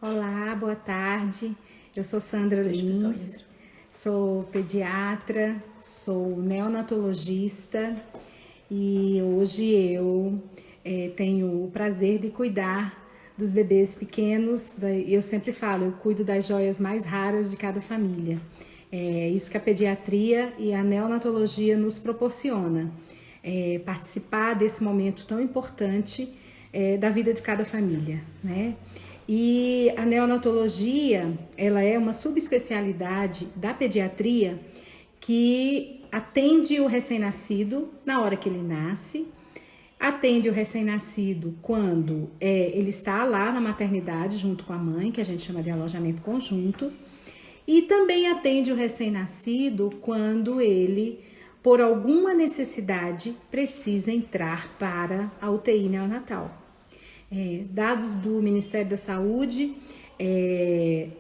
Olá, boa tarde. Eu sou Sandra Lins, sou pediatra, sou neonatologista e hoje eu tenho o prazer de cuidar dos bebês pequenos. Eu sempre falo, eu cuido das joias mais raras de cada família. É isso que a pediatria e a neonatologia nos proporciona. Participar desse momento tão importante da vida de cada família, né? E a neonatologia, ela é uma subespecialidade da pediatria que atende o recém-nascido na hora que ele nasce, atende o recém-nascido quando ele está lá na maternidade junto com a mãe, que a gente chama de alojamento conjunto, e também atende o recém-nascido quando ele, por alguma necessidade, precisa entrar para a UTI neonatal. Dados do Ministério da Saúde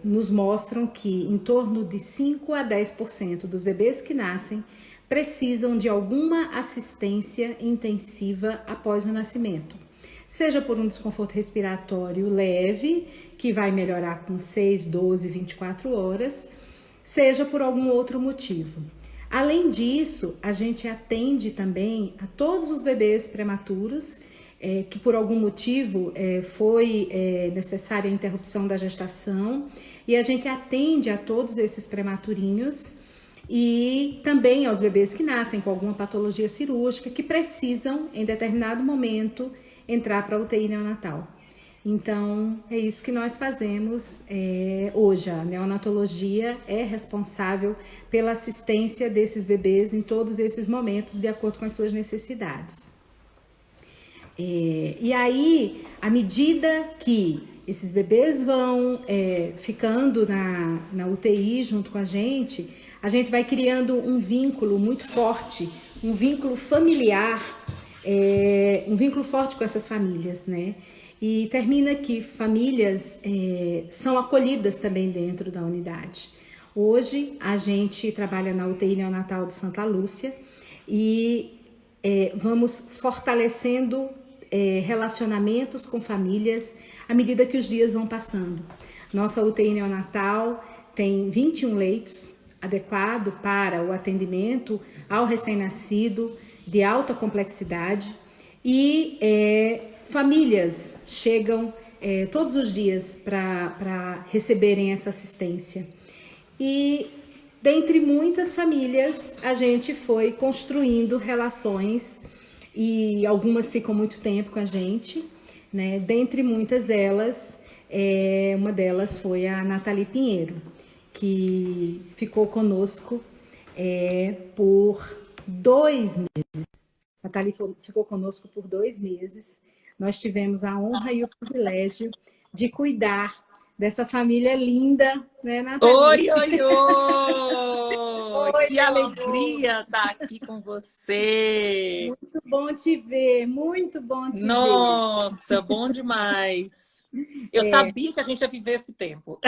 nos mostram que em torno de 5 a 10% dos bebês que nascem precisam de alguma assistência intensiva após o nascimento. Seja por um desconforto respiratório leve, que vai melhorar com 6, 12, 24 horas, seja por algum outro motivo. Além disso, a gente atende também a todos os bebês prematuros que por algum motivo foi necessária a interrupção da gestação, e a gente atende a todos esses prematurinhos e também aos bebês que nascem com alguma patologia cirúrgica que precisam, em determinado momento, entrar para a UTI neonatal. Então, é isso que nós fazemos hoje. A neonatologia é responsável pela assistência desses bebês em todos esses momentos, de acordo com as suas necessidades. E aí, à medida que esses bebês vão ficando na UTI junto com a gente vai criando um vínculo muito forte, um vínculo familiar, um vínculo forte com essas famílias, né? E termina que famílias são acolhidas também dentro da unidade. Hoje, a gente trabalha na UTI neonatal de Santa Lúcia e vamos fortalecendo relacionamentos com famílias à medida que os dias vão passando. Nossa UTI neonatal tem 21 leitos, adequado para o atendimento ao recém-nascido de alta complexidade, e famílias chegam todos os dias para receberem essa assistência. E dentre muitas famílias, a gente foi construindo relações e algumas ficam muito tempo com a gente, né? Dentre muitas delas, uma delas foi a Nathalie Pinheiro, que ficou conosco por 2 meses. A Nathalie ficou conosco por 2 meses. Nós tivemos a honra e o privilégio de cuidar dessa família linda, né, Nathalie? Oi, oi, oi! Oi, Que meu amor. alegria estar aqui com você! Muito bom te ver, muito bom te ver. Nossa, bom demais! Eu sabia que a gente ia viver esse tempo.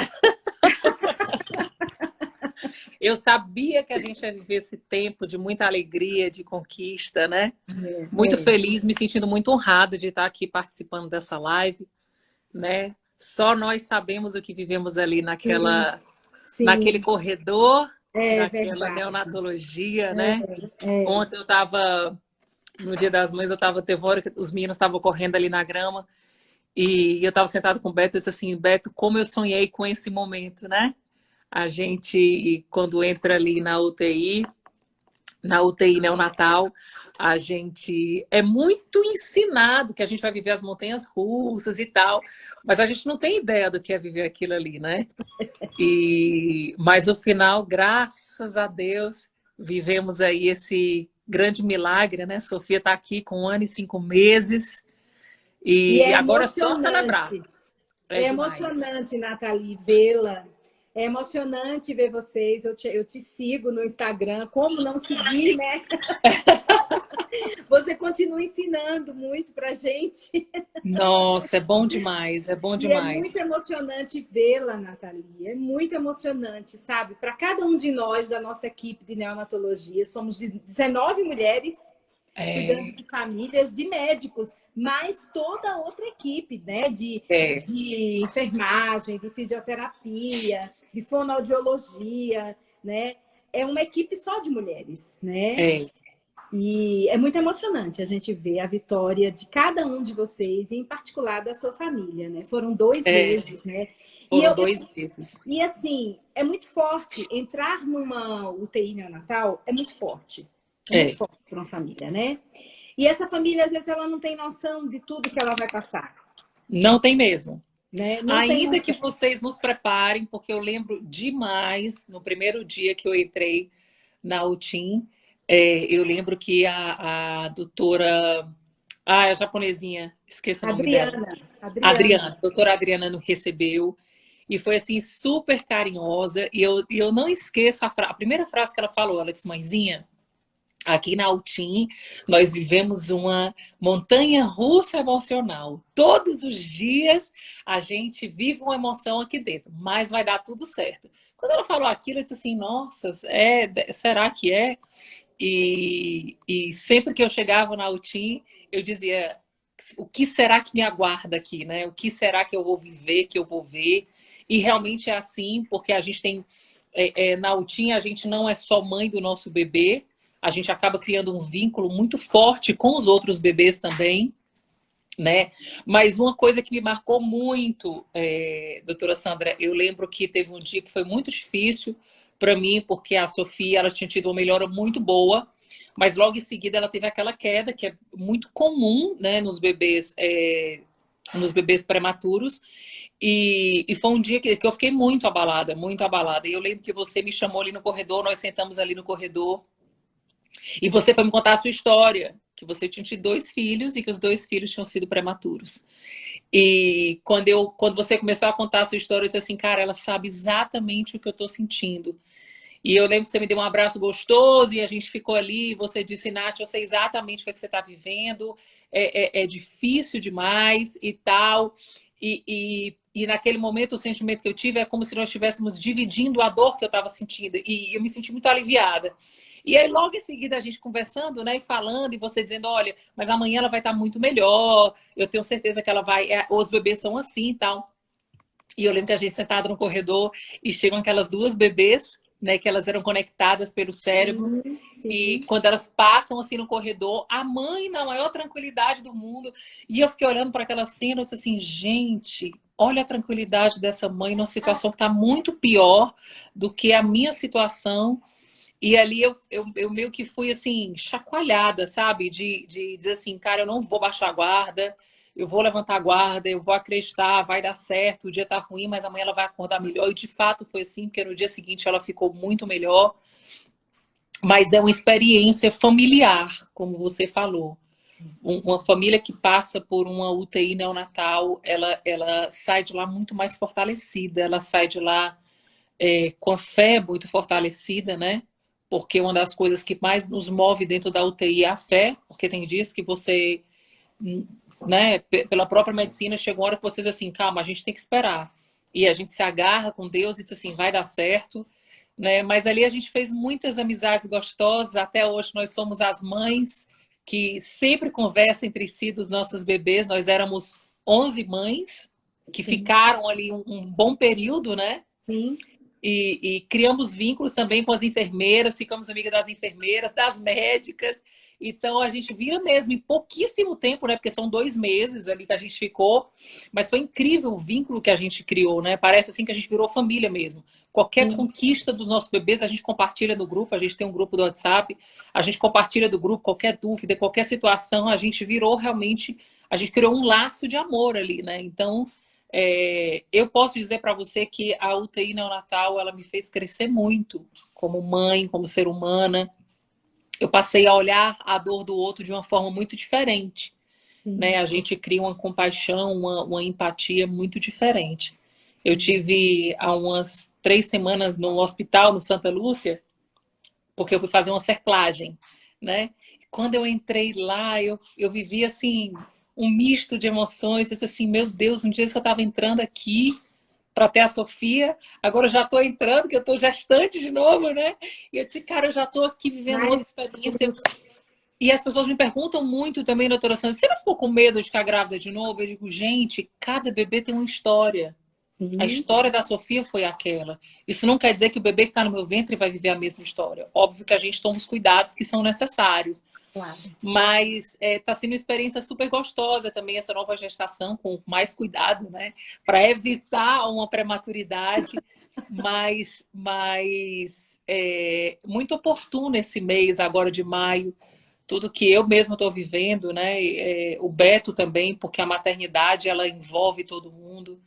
Eu sabia que a gente ia viver esse tempo de muita alegria, de conquista, né? Muito feliz, me sentindo muito honrado de estar aqui participando dessa live, né? Só nós sabemos o que vivemos ali naquele Sim, corredor, é daquela verdade. neonatologia, né? Ontem eu estava, no Dia das Mães, teve uma hora que os meninos estavam correndo ali na grama e eu estava sentado com o Beto e disse assim, Beto, como eu sonhei com esse momento, né? A gente, quando entra ali na UTI neonatal, a gente é muito ensinado que a gente vai viver as montanhas russas e tal, mas a gente não tem ideia do que é viver aquilo ali, né? Mas no final, graças a Deus, vivemos aí esse grande milagre, né? Sofia está aqui com 1 ano e 5 meses E e é agora é só celebrar. emocionante. É É demais. emocionante, Nathalie, vê-la. É emocionante ver vocês. Eu te sigo no Instagram. Como não seguir, né? Você continua ensinando muito pra gente. Nossa, é bom demais, é bom E é demais. muito emocionante vê-la, Nathalie. É muito emocionante, sabe? Para cada um de nós, da nossa equipe de neonatologia, somos de 19 mulheres cuidando É, de famílias, de médicos. mais toda a outra equipe, né? De enfermagem, de fisioterapia, de fonoaudiologia, né? É uma equipe só de mulheres, né? É, E é muito emocionante a gente ver a vitória de cada um de vocês, e em particular da sua família, né? Foram 2 meses, né? E, foram 2 meses. e assim, é muito forte. Entrar numa UTI neonatal é muito forte. É muito É, forte para uma família, né? E essa família, às vezes, ela não tem noção de tudo que ela vai passar, não tem mesmo. né? Não tem Ainda que noção. vocês nos preparem, porque eu lembro demais, no primeiro dia que eu entrei na UTIM, eu lembro que a doutora, a japonesinha, esqueça o nome dela, Adriana, Adriana. Adriana, a doutora Adriana nos recebeu, e foi assim, super carinhosa, e eu não esqueço a primeira frase que ela falou, ela disse, mãezinha, aqui na UTIM, nós vivemos uma montanha-russa emocional. Todos os dias a gente vive uma emoção aqui dentro, mas vai dar tudo certo. Quando ela falou aquilo, eu disse assim, nossa, será que é? E sempre que eu chegava na UTIM, eu dizia, o que será que me aguarda aqui, né? O que será que eu vou viver, que eu vou ver? E realmente é assim, porque a gente tem, na UTIM, a gente não é só mãe do nosso bebê, a gente acaba criando um vínculo muito forte com os outros bebês também, né? Mas uma coisa que me marcou muito, doutora Sandra, eu lembro que teve um dia que foi muito difícil para mim, porque a Sofia ela tinha tido uma melhora muito boa, mas logo em seguida ela teve aquela queda que é muito comum, né, nos bebês prematuros. E foi um dia que eu fiquei muito abalada, muito abalada. E eu lembro que você me chamou ali no corredor, nós sentamos ali no corredor. E você foi me contar a sua história, que você tinha tido 2 filhos e que os 2 filhos tinham sido prematuros. E quando você começou a contar a sua história, eu disse assim, cara, ela sabe exatamente o que eu estou sentindo. E eu lembro que você me deu um abraço gostoso e a gente ficou ali. E você disse, Nath, eu sei exatamente o que você está vivendo, é difícil demais e tal. E naquele momento, o sentimento que eu tive é como se nós estivéssemos dividindo a dor que eu estava sentindo. E eu me senti muito aliviada. E aí, logo em seguida, a gente conversando, né, e falando, e você dizendo, olha, mas amanhã ela vai estar muito melhor, eu tenho certeza que ela vai, os bebês são assim e tal. E eu lembro que a gente sentado no corredor e chegam aquelas 2 bebês, né, que elas eram conectadas pelo cérebro. E Sim. quando elas passam assim no corredor, a mãe na maior tranquilidade do mundo. E eu fiquei olhando para aquela cena e disse assim, gente, olha a tranquilidade dessa mãe numa situação que está muito pior do que a minha situação. E ali eu meio que fui assim, chacoalhada, sabe? De dizer assim, cara, eu não vou baixar a guarda, eu vou levantar a guarda, eu vou acreditar, vai dar certo, o dia tá ruim, mas amanhã ela vai acordar melhor. E de fato foi assim, porque no dia seguinte ela ficou muito melhor. Mas é uma experiência familiar, como você falou. Uma família que passa por uma UTI neonatal, ela sai de lá muito mais fortalecida, ela sai de lá com a fé muito fortalecida, né? Porque uma das coisas que mais nos move dentro da UTI é a fé, porque tem dias que você, né, pela própria medicina, chega uma hora que você diz assim, calma, a gente tem que esperar. E a gente se agarra com Deus e diz assim, vai dar certo, né? Mas ali a gente fez muitas amizades gostosas, até hoje nós somos as mães que sempre conversam entre si dos nossos bebês, nós éramos 11 mães que Sim. ficaram ali um bom período, né? Sim. E criamos vínculos também com as enfermeiras, ficamos amigas das enfermeiras, das médicas. Então a gente vira mesmo em pouquíssimo tempo, né? Porque são 2 meses ali que a gente ficou, mas foi incrível o vínculo que a gente criou, né? Parece assim que a gente virou família mesmo. Qualquer Sim. conquista dos nossos bebês, a gente compartilha no grupo, a gente tem um grupo do WhatsApp, a gente compartilha do grupo qualquer dúvida, qualquer situação, a gente virou realmente, a gente criou um laço de amor ali, né? Então eu posso dizer para você que a UTI neonatal ela me fez crescer muito como mãe, como ser humana. Eu passei a olhar a dor do outro de uma forma muito diferente, né? A gente cria uma compaixão, uma empatia muito diferente. Eu tive há umas 3 semanas no hospital, no Santa Lúcia, porque eu fui fazer uma cerclagem, né? Quando eu entrei lá, eu vivi assim um misto de emoções. Eu disse assim, meu Deus, um dia que eu estava entrando aqui para ter a Sofia, agora eu já estou entrando, que eu estou gestante de novo, né? E eu disse, cara, eu já estou aqui vivendo outra Mas experiência. E as pessoas me perguntam muito também, doutora Sandra, você não ficou com medo de ficar grávida de novo? Eu digo, gente, cada bebê tem uma história. A Sim, história da Sofia foi aquela. Isso não quer dizer que o bebê que está no meu ventre vai viver a mesma história. Óbvio que a gente toma os cuidados que são necessários. claro. Mas está sendo uma experiência super gostosa também, essa nova gestação, com mais cuidado, né? Para evitar uma prematuridade. Mas muito oportuno esse mês agora de maio. Tudo que eu mesma estou vivendo, né? O Beto também, porque a maternidade ela envolve todo mundo.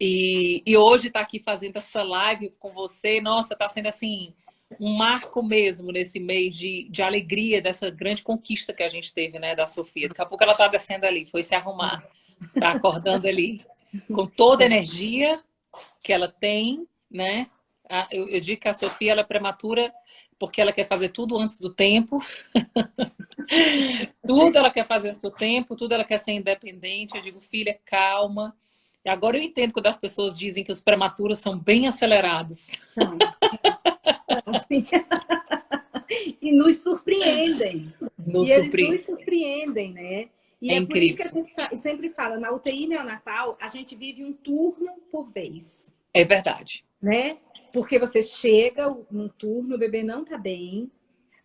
E hoje estar aqui fazendo essa live com você, nossa, está sendo assim um marco mesmo nesse mês de alegria dessa grande conquista que a gente teve, né, da Sofia. Daqui a pouco ela está descendo ali, foi se arrumar, está acordando ali com toda a energia que ela tem, né? Eu digo que a Sofia ela é prematura porque ela quer fazer tudo antes do tempo. Tudo ela quer fazer antes do tempo, tudo ela quer ser independente. Eu digo, filha, calma. E agora eu entendo quando as pessoas dizem que os prematuros são bem acelerados. Então, assim, e nos surpreendem. E Nos eles surpreende. nos surpreendem, né? E É é por isso que a incrível. gente sempre fala, na UTI neonatal, a gente vive um turno por vez, É verdade. né? Porque você chega num turno, o bebê não tá bem,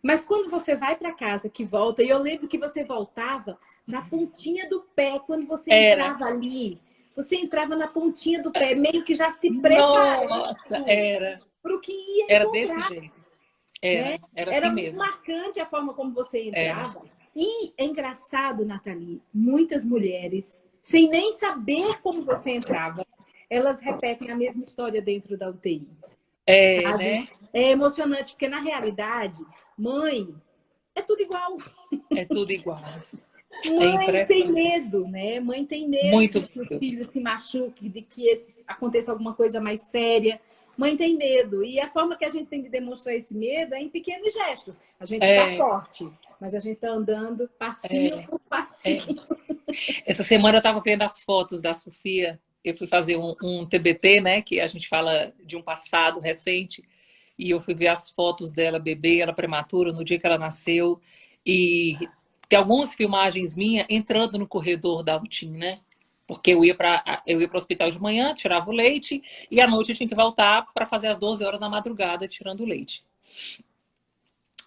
mas quando você vai para casa, que volta, e eu lembro que você voltava na pontinha do pé, quando você Era. entrava ali, você entrava na pontinha do pé, meio que já se Nossa, preparando era. para o que ia Era desse encontrar, jeito. né? Era Era assim muito mesmo. marcante a forma como você Era. entrava. E é engraçado, Nathalie, muitas mulheres, sem nem saber como você entrava, elas repetem a mesma história dentro da UTI, É, sabe? né? É emocionante, porque na realidade, mãe, é tudo igual. É tudo igual. É Mãe tem impressionante. medo, né? Mãe tem medo Muito. de que o filho se machuque, de que aconteça alguma coisa mais séria. Mãe tem medo. E a forma que a gente tem de demonstrar esse medo é em pequenos gestos. A gente tá É, forte, mas a gente tá andando passinho é, por é. passinho. Essa semana eu estava vendo as fotos da Sofia. Eu fui fazer um TBT, né? Que a gente fala de um passado recente. E eu fui ver as fotos dela, bebê, ela prematura, no dia que ela nasceu. E tem algumas filmagens minhas entrando no corredor da UTIM, né? Porque eu ia para o hospital de manhã, tirava o leite, e à noite eu tinha que voltar para fazer às 12 horas da madrugada, tirando o leite.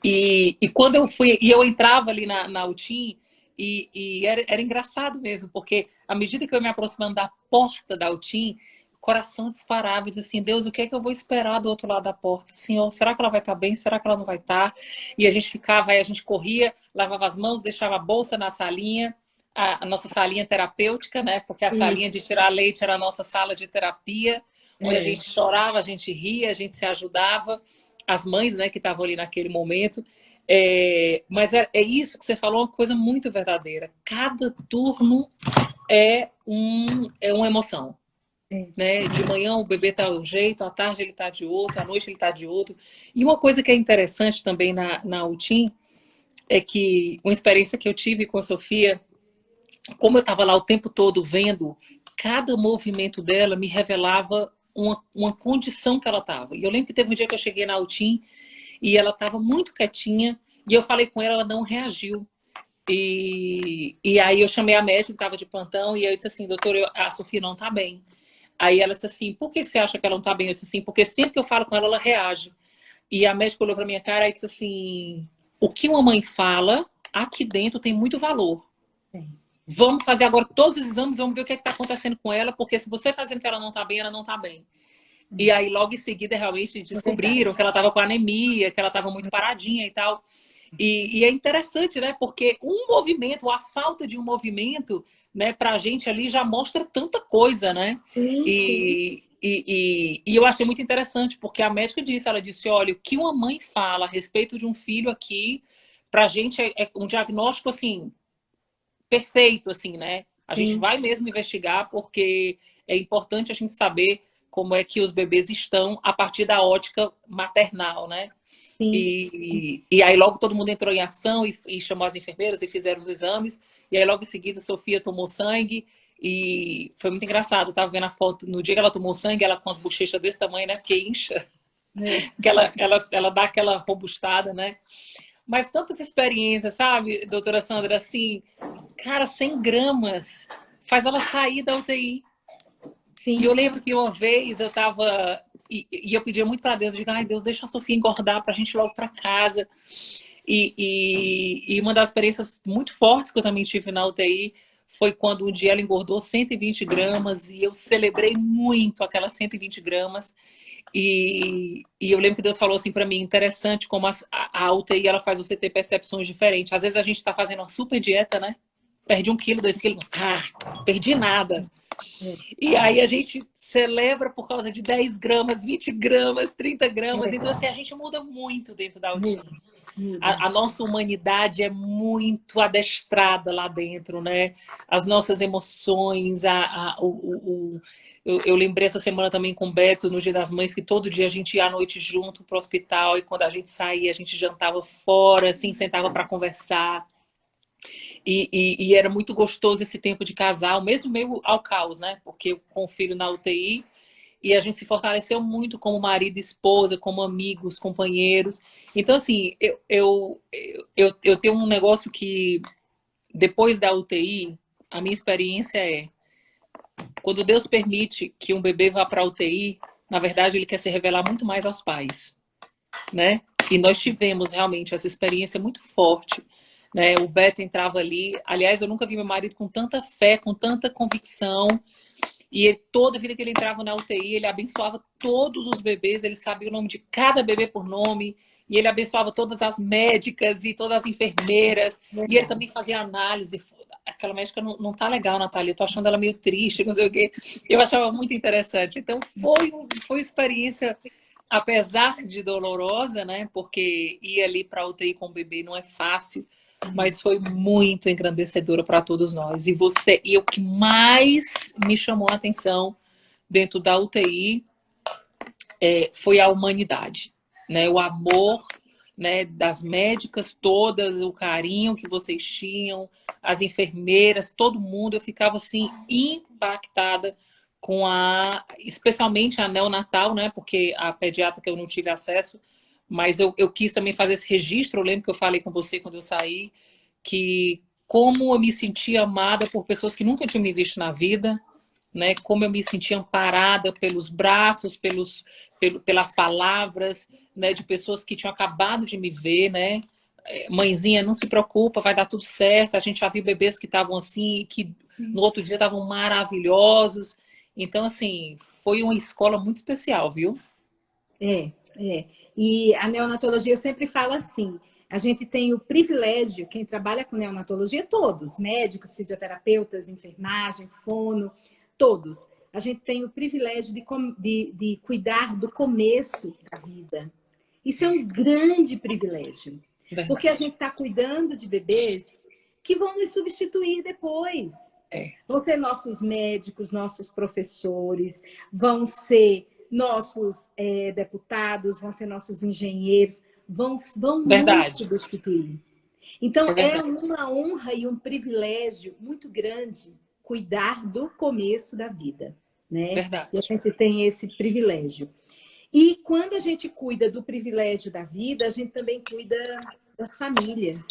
E quando eu fui, e eu entrava ali na UTIM, e era engraçado mesmo, porque à medida que eu me aproximando da porta da UTIM, o coração disparava e dizia assim, Deus, o que é que eu vou esperar do outro lado da porta? Senhor, será que ela vai estar bem? Será que ela não vai estar? E a gente ficava, aí a gente corria, lavava as mãos, deixava a bolsa na salinha, a nossa salinha terapêutica, né? Porque a salinha Isso. de tirar leite era a nossa sala de terapia, onde a É. gente chorava, a gente ria, a gente se ajudava, as mães, né, que estavam ali naquele momento. Mas é isso que você falou, uma coisa muito verdadeira. Cada turno é uma emoção. É. Né? De manhã o bebê está de um jeito, à tarde ele está de outro, à noite ele está de outro. E uma coisa que é interessante também na UTIM é que uma experiência que eu tive com a Sofia, como eu estava lá o tempo todo vendo, cada movimento dela me revelava uma condição que ela estava. E eu lembro que teve um dia que eu cheguei na UTIM e ela estava muito quietinha e eu falei com ela, ela não reagiu. E aí eu chamei a médica que estava de plantão e eu disse assim, doutora, a Sofia não está bem. Aí ela disse assim, por que você acha que ela não está bem? Eu disse assim, porque sempre que eu falo com ela, ela reage. E a médica olhou para minha cara e disse assim, o que uma mãe fala aqui dentro tem muito valor. É. Vamos fazer agora todos os exames, vamos ver o que está acontecendo com ela, porque se você está dizendo que ela não está bem, ela não está bem. E aí, logo em seguida, realmente É descobriram verdade. que ela estava com anemia, que ela estava muito paradinha e tal. E é interessante, né? Porque um movimento, a falta de um movimento, né, para a gente ali já mostra tanta coisa, né? Sim, sim, E eu achei muito interessante, porque a médica disse, ela disse, olha, o que uma mãe fala a respeito de um filho aqui, para a gente é um diagnóstico, assim, perfeito, assim, né? A gente sim, vai mesmo investigar, porque é importante a gente saber como é que os bebês estão a partir da ótica maternal, né? sim. E aí logo todo mundo entrou em ação e chamou as enfermeiras e fizeram os exames. E aí logo em seguida a Sofia tomou sangue e foi muito engraçado. Eu tava vendo a foto, no dia que ela tomou sangue, ela com as bochechas desse tamanho, né? Porque incha, É. que ela dá aquela robustada, né? mas tantas experiências, sabe, doutora Sandra, assim, cara, 100 gramas faz ela sair da UTI. Sim. E eu lembro que uma vez eu tava, e eu pedia muito para Deus, eu digo, ai Deus, deixa a Sofia engordar pra gente ir logo para casa. E uma das experiências muito fortes que eu também tive na UTI foi quando um dia ela engordou 120 gramas e eu celebrei muito aquelas 120 gramas. E eu lembro que Deus falou assim para mim, interessante como a UTI ela faz você ter percepções diferentes. Às vezes a gente está fazendo uma super dieta, né? Perdi 1 quilo, 2 quilos. Perdi nada. E aí a gente celebra por causa de 10 gramas, 20 gramas, 30 gramas. Então, assim, a gente muda muito dentro da UTI. A nossa humanidade é muito adestrada lá dentro, né? As nossas emoções, eu lembrei essa semana também com o Beto, no Dia das Mães, que todo dia a gente ia à noite junto para o hospital e quando a gente saía, a gente jantava fora, assim, sentava para conversar. E era muito gostoso esse tempo de casal, mesmo meio ao caos, né? Porque com o filho na UTI, e a gente se fortaleceu muito como marido e esposa, como amigos, companheiros. Então, assim, eu tenho um negócio que, depois da UTI, a minha experiência é, quando Deus permite que um bebê vá para a UTI, na verdade, ele quer se revelar muito mais aos pais, né? E nós tivemos realmente essa experiência muito forte, né? O Beto entrava ali, aliás, eu nunca vi meu marido com tanta fé, com tanta convicção, e ele, toda a vida que ele entrava na UTI, ele abençoava todos os bebês, ele sabia o nome de cada bebê por nome, e ele abençoava todas as médicas e todas as enfermeiras, e ele também fazia análise. Aquela médica não tá legal, Natália, eu tô achando ela meio triste, não sei o quê. Eu achava muito interessante. Então, foi uma experiência, apesar de dolorosa, né? Porque ir ali para a UTI com o bebê não é fácil, mas foi muito engrandecedora para todos nós. E o que mais me chamou a atenção dentro da UTI foi a humanidade, né? O amor, né, das médicas todas, o carinho que vocês tinham, as enfermeiras, todo mundo. Eu ficava assim impactada com especialmente a neonatal, né? Porque a pediatra que eu não tive acesso, mas eu quis também fazer esse registro. Eu lembro que eu falei com você quando eu saí, que como eu me sentia amada por pessoas que nunca tinham me visto na vida, né? Como eu me sentia amparada pelos braços, pelas palavras, né? De pessoas que tinham acabado de me ver, né? Mãezinha, não se preocupa, vai dar tudo certo. A gente já viu bebês que estavam assim e que no outro dia estavam maravilhosos. Então, assim, foi uma escola muito especial, viu? E a neonatologia, eu sempre falo assim, a gente tem o privilégio, quem trabalha com neonatologia, todos, médicos, fisioterapeutas, enfermagem, fono, todos. A gente tem o privilégio de cuidar do começo da vida. Isso é um grande privilégio. Verdade. Porque a gente está cuidando de bebês que vão nos substituir depois. Vão ser nossos médicos, nossos professores, vão ser nossos deputados, vão ser nossos engenheiros, vão nos substituir. Então, é uma honra e um privilégio muito grande cuidar do começo da vida, né? Verdade. E a gente tem esse privilégio. E quando a gente cuida do privilégio da vida, a gente também cuida das famílias.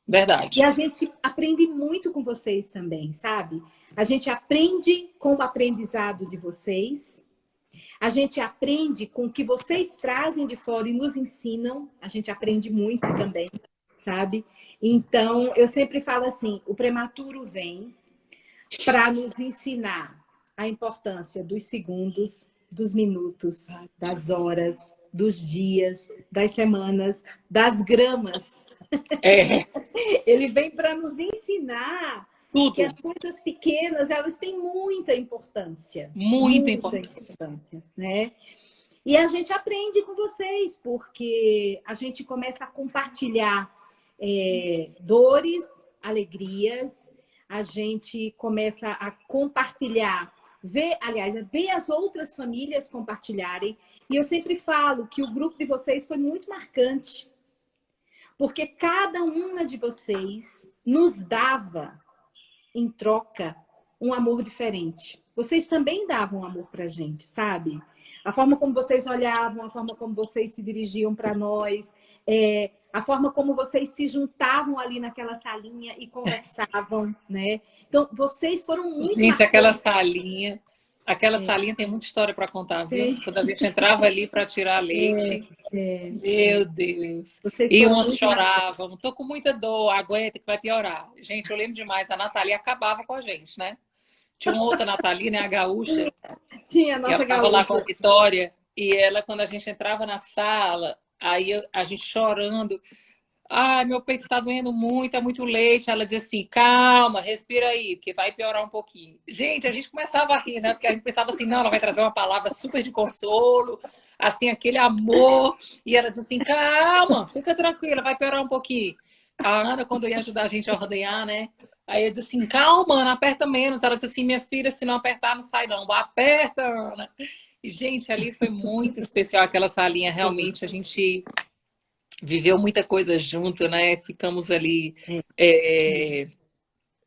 Verdade. E a gente aprende muito com vocês também, sabe? A gente aprende com o aprendizado de vocês. A gente aprende com o que vocês trazem de fora e nos ensinam. A gente aprende muito também, sabe? Então, eu sempre falo assim, o prematuro vem para nos ensinar a importância dos segundos, dos minutos, das horas, dos dias, das semanas, das gramas. Ele vem para nos ensinar tudo. Que as coisas pequenas, elas têm muita importância. Muita importância, né? E a gente aprende com vocês, porque a gente começa a compartilhar dores, alegrias, a gente começa a compartilhar, ver as outras famílias compartilharem. E eu sempre falo que o grupo de vocês foi muito marcante, porque cada uma de vocês nos dava, em troca, um amor diferente. vocês também davam amor pra gente, sabe? A forma como vocês olhavam, a forma como vocês se dirigiam para nós, a forma como vocês se juntavam ali naquela salinha e conversavam, né? Então, vocês foram muito Gente, marcantes. aquela salinha tem muita história para contar, viu? Quando a gente entrava ali para tirar leite, meu Deus. Vocês E foram umas muito choravam, tô com muita dor, aguenta que vai piorar. Gente, eu lembro demais, a Nathalie acabava com a gente, né? Tinha uma outra Nathalie, né, a gaúcha, Tinha a e ela nossa estava lá com a gaúcha. Vitória, e ela, quando a gente entrava na sala, aí a gente chorando, ai, meu peito está doendo muito, é muito leite. Ela dizia assim, calma, respira aí, porque vai piorar um pouquinho. Gente, a gente começava a rir, né? Porque a gente pensava assim, não, ela vai trazer uma palavra super de consolo, assim, aquele amor. E ela dizia assim, calma, fica tranquila, vai piorar um pouquinho. A Ana, quando ia ajudar a gente a ordenhar, né? Aí eu disse assim, calma, Ana, aperta menos. Ela disse assim, minha filha, se não apertar, não sai não. Aperta, Ana. E, gente, ali foi muito especial aquela salinha. Realmente, a gente viveu muita coisa junto, né? Ficamos ali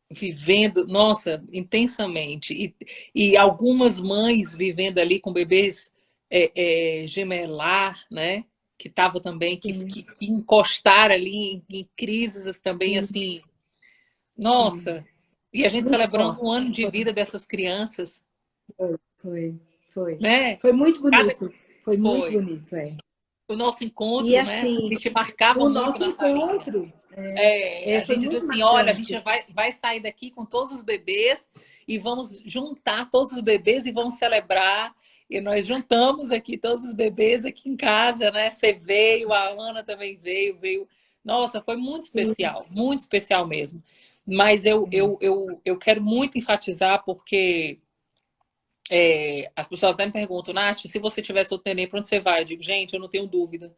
vivendo, nossa, intensamente. E algumas mães vivendo ali com bebês gemelar, né? Que estavam também, que encostaram ali em crises também, assim, nossa. E a gente Muito celebrando um forte. ano de vida dessas crianças, Foi. né? Foi muito Cada... bonito. Foi muito Foi. bonito, O nosso E encontro, né? A assim, gente marcava o muito nosso na salinha. encontro A foi gente diz muito assim, olha, a gente marcante. vai sair daqui com todos os bebês e vamos juntar todos os bebês e vamos celebrar. E nós juntamos aqui todos os bebês aqui em casa, né? Você veio, a Ana também veio. Nossa, foi muito especial mesmo. Mas eu quero muito enfatizar porque as pessoas até me perguntam, Nath, se você tivesse outro neném, para onde você vai? Eu digo, gente, eu não tenho dúvida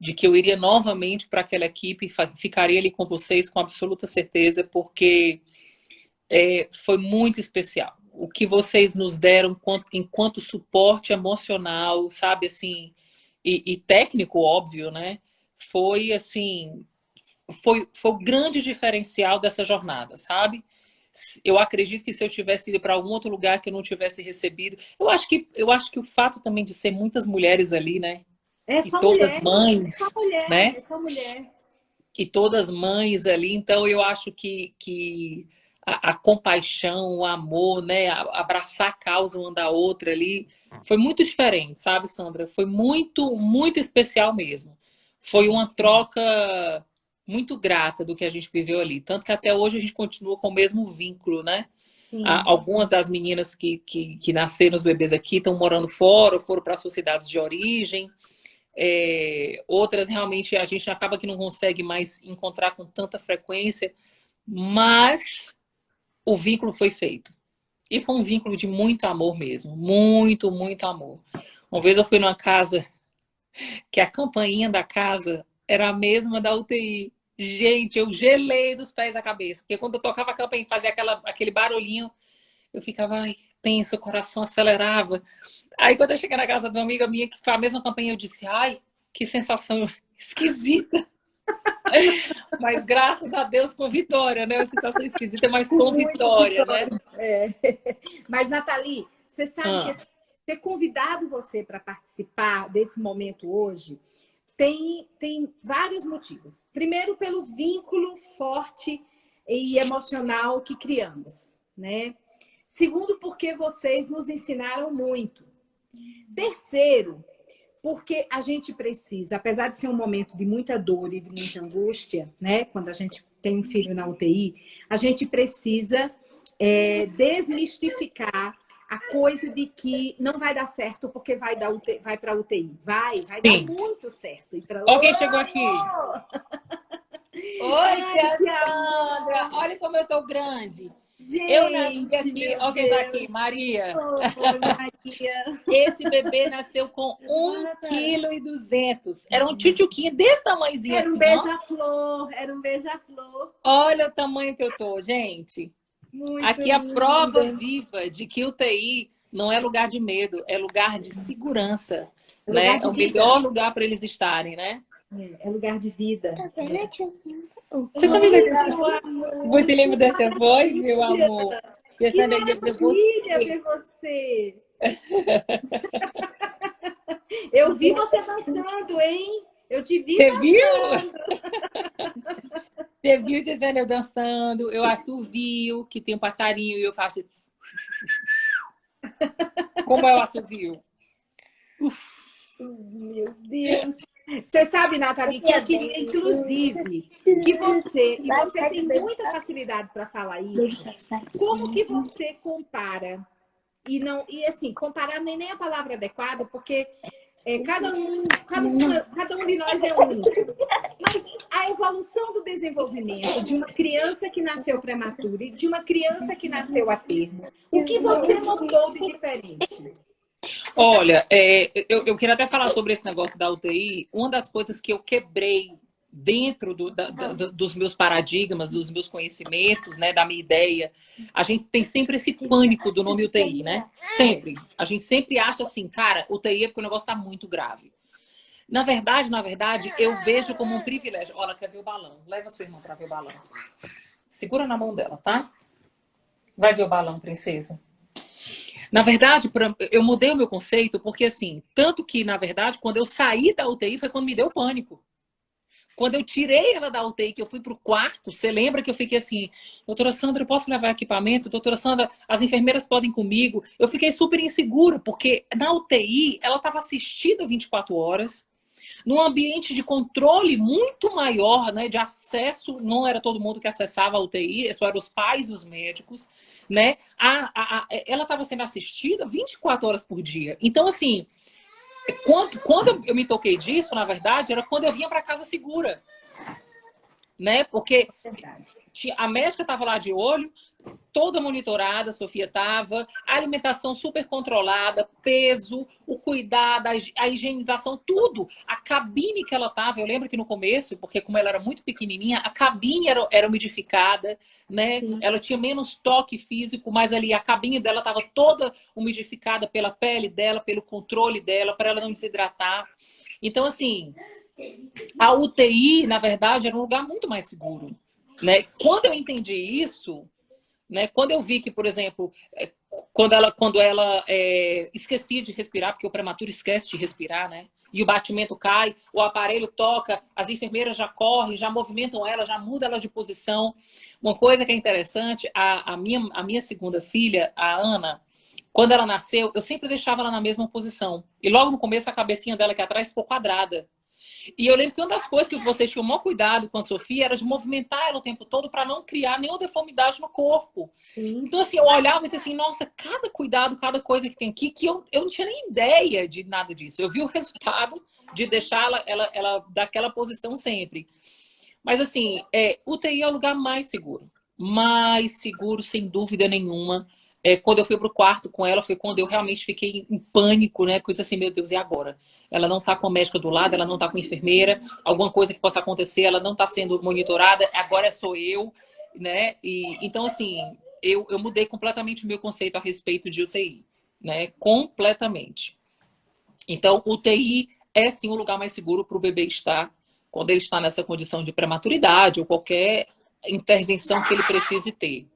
de que eu iria novamente para aquela equipe, ficaria ali com vocês com absoluta certeza, porque foi muito especial. O que vocês nos deram enquanto suporte emocional, sabe, assim, e técnico, óbvio, né? Foi, assim, foi o grande diferencial dessa jornada, sabe? Eu acredito que se eu tivesse ido para algum outro lugar que eu não tivesse recebido, eu acho que o fato também de ser muitas mulheres ali, né? É E só todas mulher, é só mães, mulher, né? é só mulher. E todas mães ali. Então, eu acho que a compaixão, o amor, né? Abraçar a causa uma da outra ali, foi muito diferente, sabe, Sandra? Foi muito, muito especial mesmo. Foi uma troca muito grata do que a gente viveu ali. Tanto que até hoje a gente continua com o mesmo vínculo, né? Sim. Algumas das meninas que nasceram os bebês aqui estão morando fora, ou foram para suas cidades de origem. Outras realmente a gente acaba que não consegue mais encontrar com tanta frequência, mas o vínculo foi feito. E foi um vínculo de muito amor mesmo. Muito, muito amor. Uma vez eu fui numa casa que a campainha da casa era a mesma da UTI. Gente, eu gelei dos pés à cabeça. Porque quando eu tocava a campainha e fazia aquele barulhinho, eu ficava, ai, tenso, o coração acelerava. Aí quando eu cheguei na casa de uma amiga minha que foi a mesma campainha, eu disse, ai, que sensação esquisita. Mas graças a Deus com vitória, né? Uma sensação esquisita, mas com vitória, né? Mas, Nathalie, você sabe que ter convidado você para participar desse momento hoje tem vários motivos. Primeiro, pelo vínculo forte e emocional que criamos, né? Segundo, porque vocês nos ensinaram muito. Terceiro, porque a gente precisa, apesar de ser um momento de muita dor e de muita angústia, né? Quando a gente tem um filho na UTI, a gente precisa desmistificar a coisa de que não vai dar certo porque vai para UTI. Vai dar muito certo. Alguém chegou aqui. Oi, tia Sandra. Olha como eu tô grande. Gente, eu nasci aqui. Alguém tá aqui, Maria. Oi, Maria. Esse bebê nasceu com 1,2 kg. Era um tchutchuquinho desse tamanhozinho assim. Era um beija-flor. Olha o tamanho que eu tô, gente. Muito aqui a prova viva de que UTI não é lugar de medo, é lugar de segurança. Né? É o melhor lugar para eles estarem, né? É lugar de vida. Tá vendo a tia Sandra? Você tá vendo a tia Sandra? Você lembra dessa voz, meu amor? Que maravilha ver você! Eu vi você dançando, hein? Eu te vi Você dançando. viu? Você viu dizendo eu dançando, eu assovio, que tem um passarinho e eu faço. Como é o assovio? Meu Deus! Você sabe, Nathalie, que eu queria, inclusive, que você, e você tem muita facilidade para falar isso, como que você compara? E assim, comparar nem a palavra adequada, porque cada um de nós é único. Mas a evolução do desenvolvimento de uma criança que nasceu prematura e de uma criança que nasceu a termo, o que você notou de diferente? Olha, eu queria até falar sobre esse negócio da UTI. Uma das coisas que eu quebrei dentro dos meus paradigmas, dos meus conhecimentos, né, da minha ideia, a gente tem sempre esse pânico do nome UTI, né? Sempre. A gente sempre acha assim, cara, UTI é porque o negócio está muito grave. Na verdade, eu vejo como um privilégio. Olha, quer ver o balão? Leva sua irmã para ver o balão. Segura na mão dela, tá? Vai ver o balão, princesa. Na verdade, eu mudei o meu conceito porque, assim, tanto que, na verdade, quando eu saí da UTI foi quando me deu pânico. Quando eu tirei ela da UTI, que eu fui pro quarto, você lembra que eu fiquei assim, doutora Sandra, eu posso levar equipamento? Doutora Sandra, as enfermeiras podem ir comigo? Eu fiquei super insegura, porque na UTI ela estava assistida 24 horas, num ambiente de controle muito maior, né, de acesso, não era todo mundo que acessava a UTI, só eram os pais e os médicos, né? Ela estava sendo assistida 24 horas por dia. Então, assim, quando eu me toquei disso, na verdade, era quando eu vinha para casa segura, né? Porque a médica estava lá de olho, toda monitorada, a Sofia estava, a alimentação super controlada, peso, o cuidado, a higienização, tudo. A cabine que ela estava, eu lembro que no começo, porque como ela era muito pequenininha, a cabine era umidificada, né? Sim. Ela tinha menos toque físico, mas ali a cabine dela estava toda umidificada pela pele dela, pelo controle dela, para ela não desidratar. Então, assim, a UTI, na verdade, era um lugar muito mais seguro, né? Quando eu entendi isso, né? Quando eu vi que, por exemplo, quando ela esquecia de respirar, porque o prematuro esquece de respirar, né? E o batimento cai, o aparelho toca, as enfermeiras já correm, já movimentam ela, já mudam ela de posição. Uma coisa que é interessante, a minha segunda filha, a Ana, quando ela nasceu, eu sempre deixava ela na mesma posição. E logo no começo, a cabecinha dela aqui atrás ficou quadrada. E eu lembro que uma das coisas que vocês tinham o maior cuidado com a Sofia era de movimentar ela o tempo todo para não criar nenhuma deformidade no corpo. Então, assim, eu olhava e disse assim, nossa, cada cuidado, cada coisa que tem aqui, que eu não tinha nem ideia de nada disso. Eu vi o resultado de deixar ela daquela posição sempre. Mas, assim, UTI é o lugar mais seguro, sem dúvida nenhuma. Quando eu fui pro quarto com ela, foi quando eu realmente fiquei em pânico, né? Porque assim, meu Deus, e agora? Ela não tá com a médica do lado, ela não tá com a enfermeira, alguma coisa que possa acontecer, ela não tá sendo monitorada, agora sou eu, né? E, então, assim, eu mudei completamente o meu conceito a respeito de UTI, né? Completamente. Então, UTI é sim o lugar mais seguro para o bebê estar quando ele está nessa condição de prematuridade ou qualquer intervenção que ele precise ter.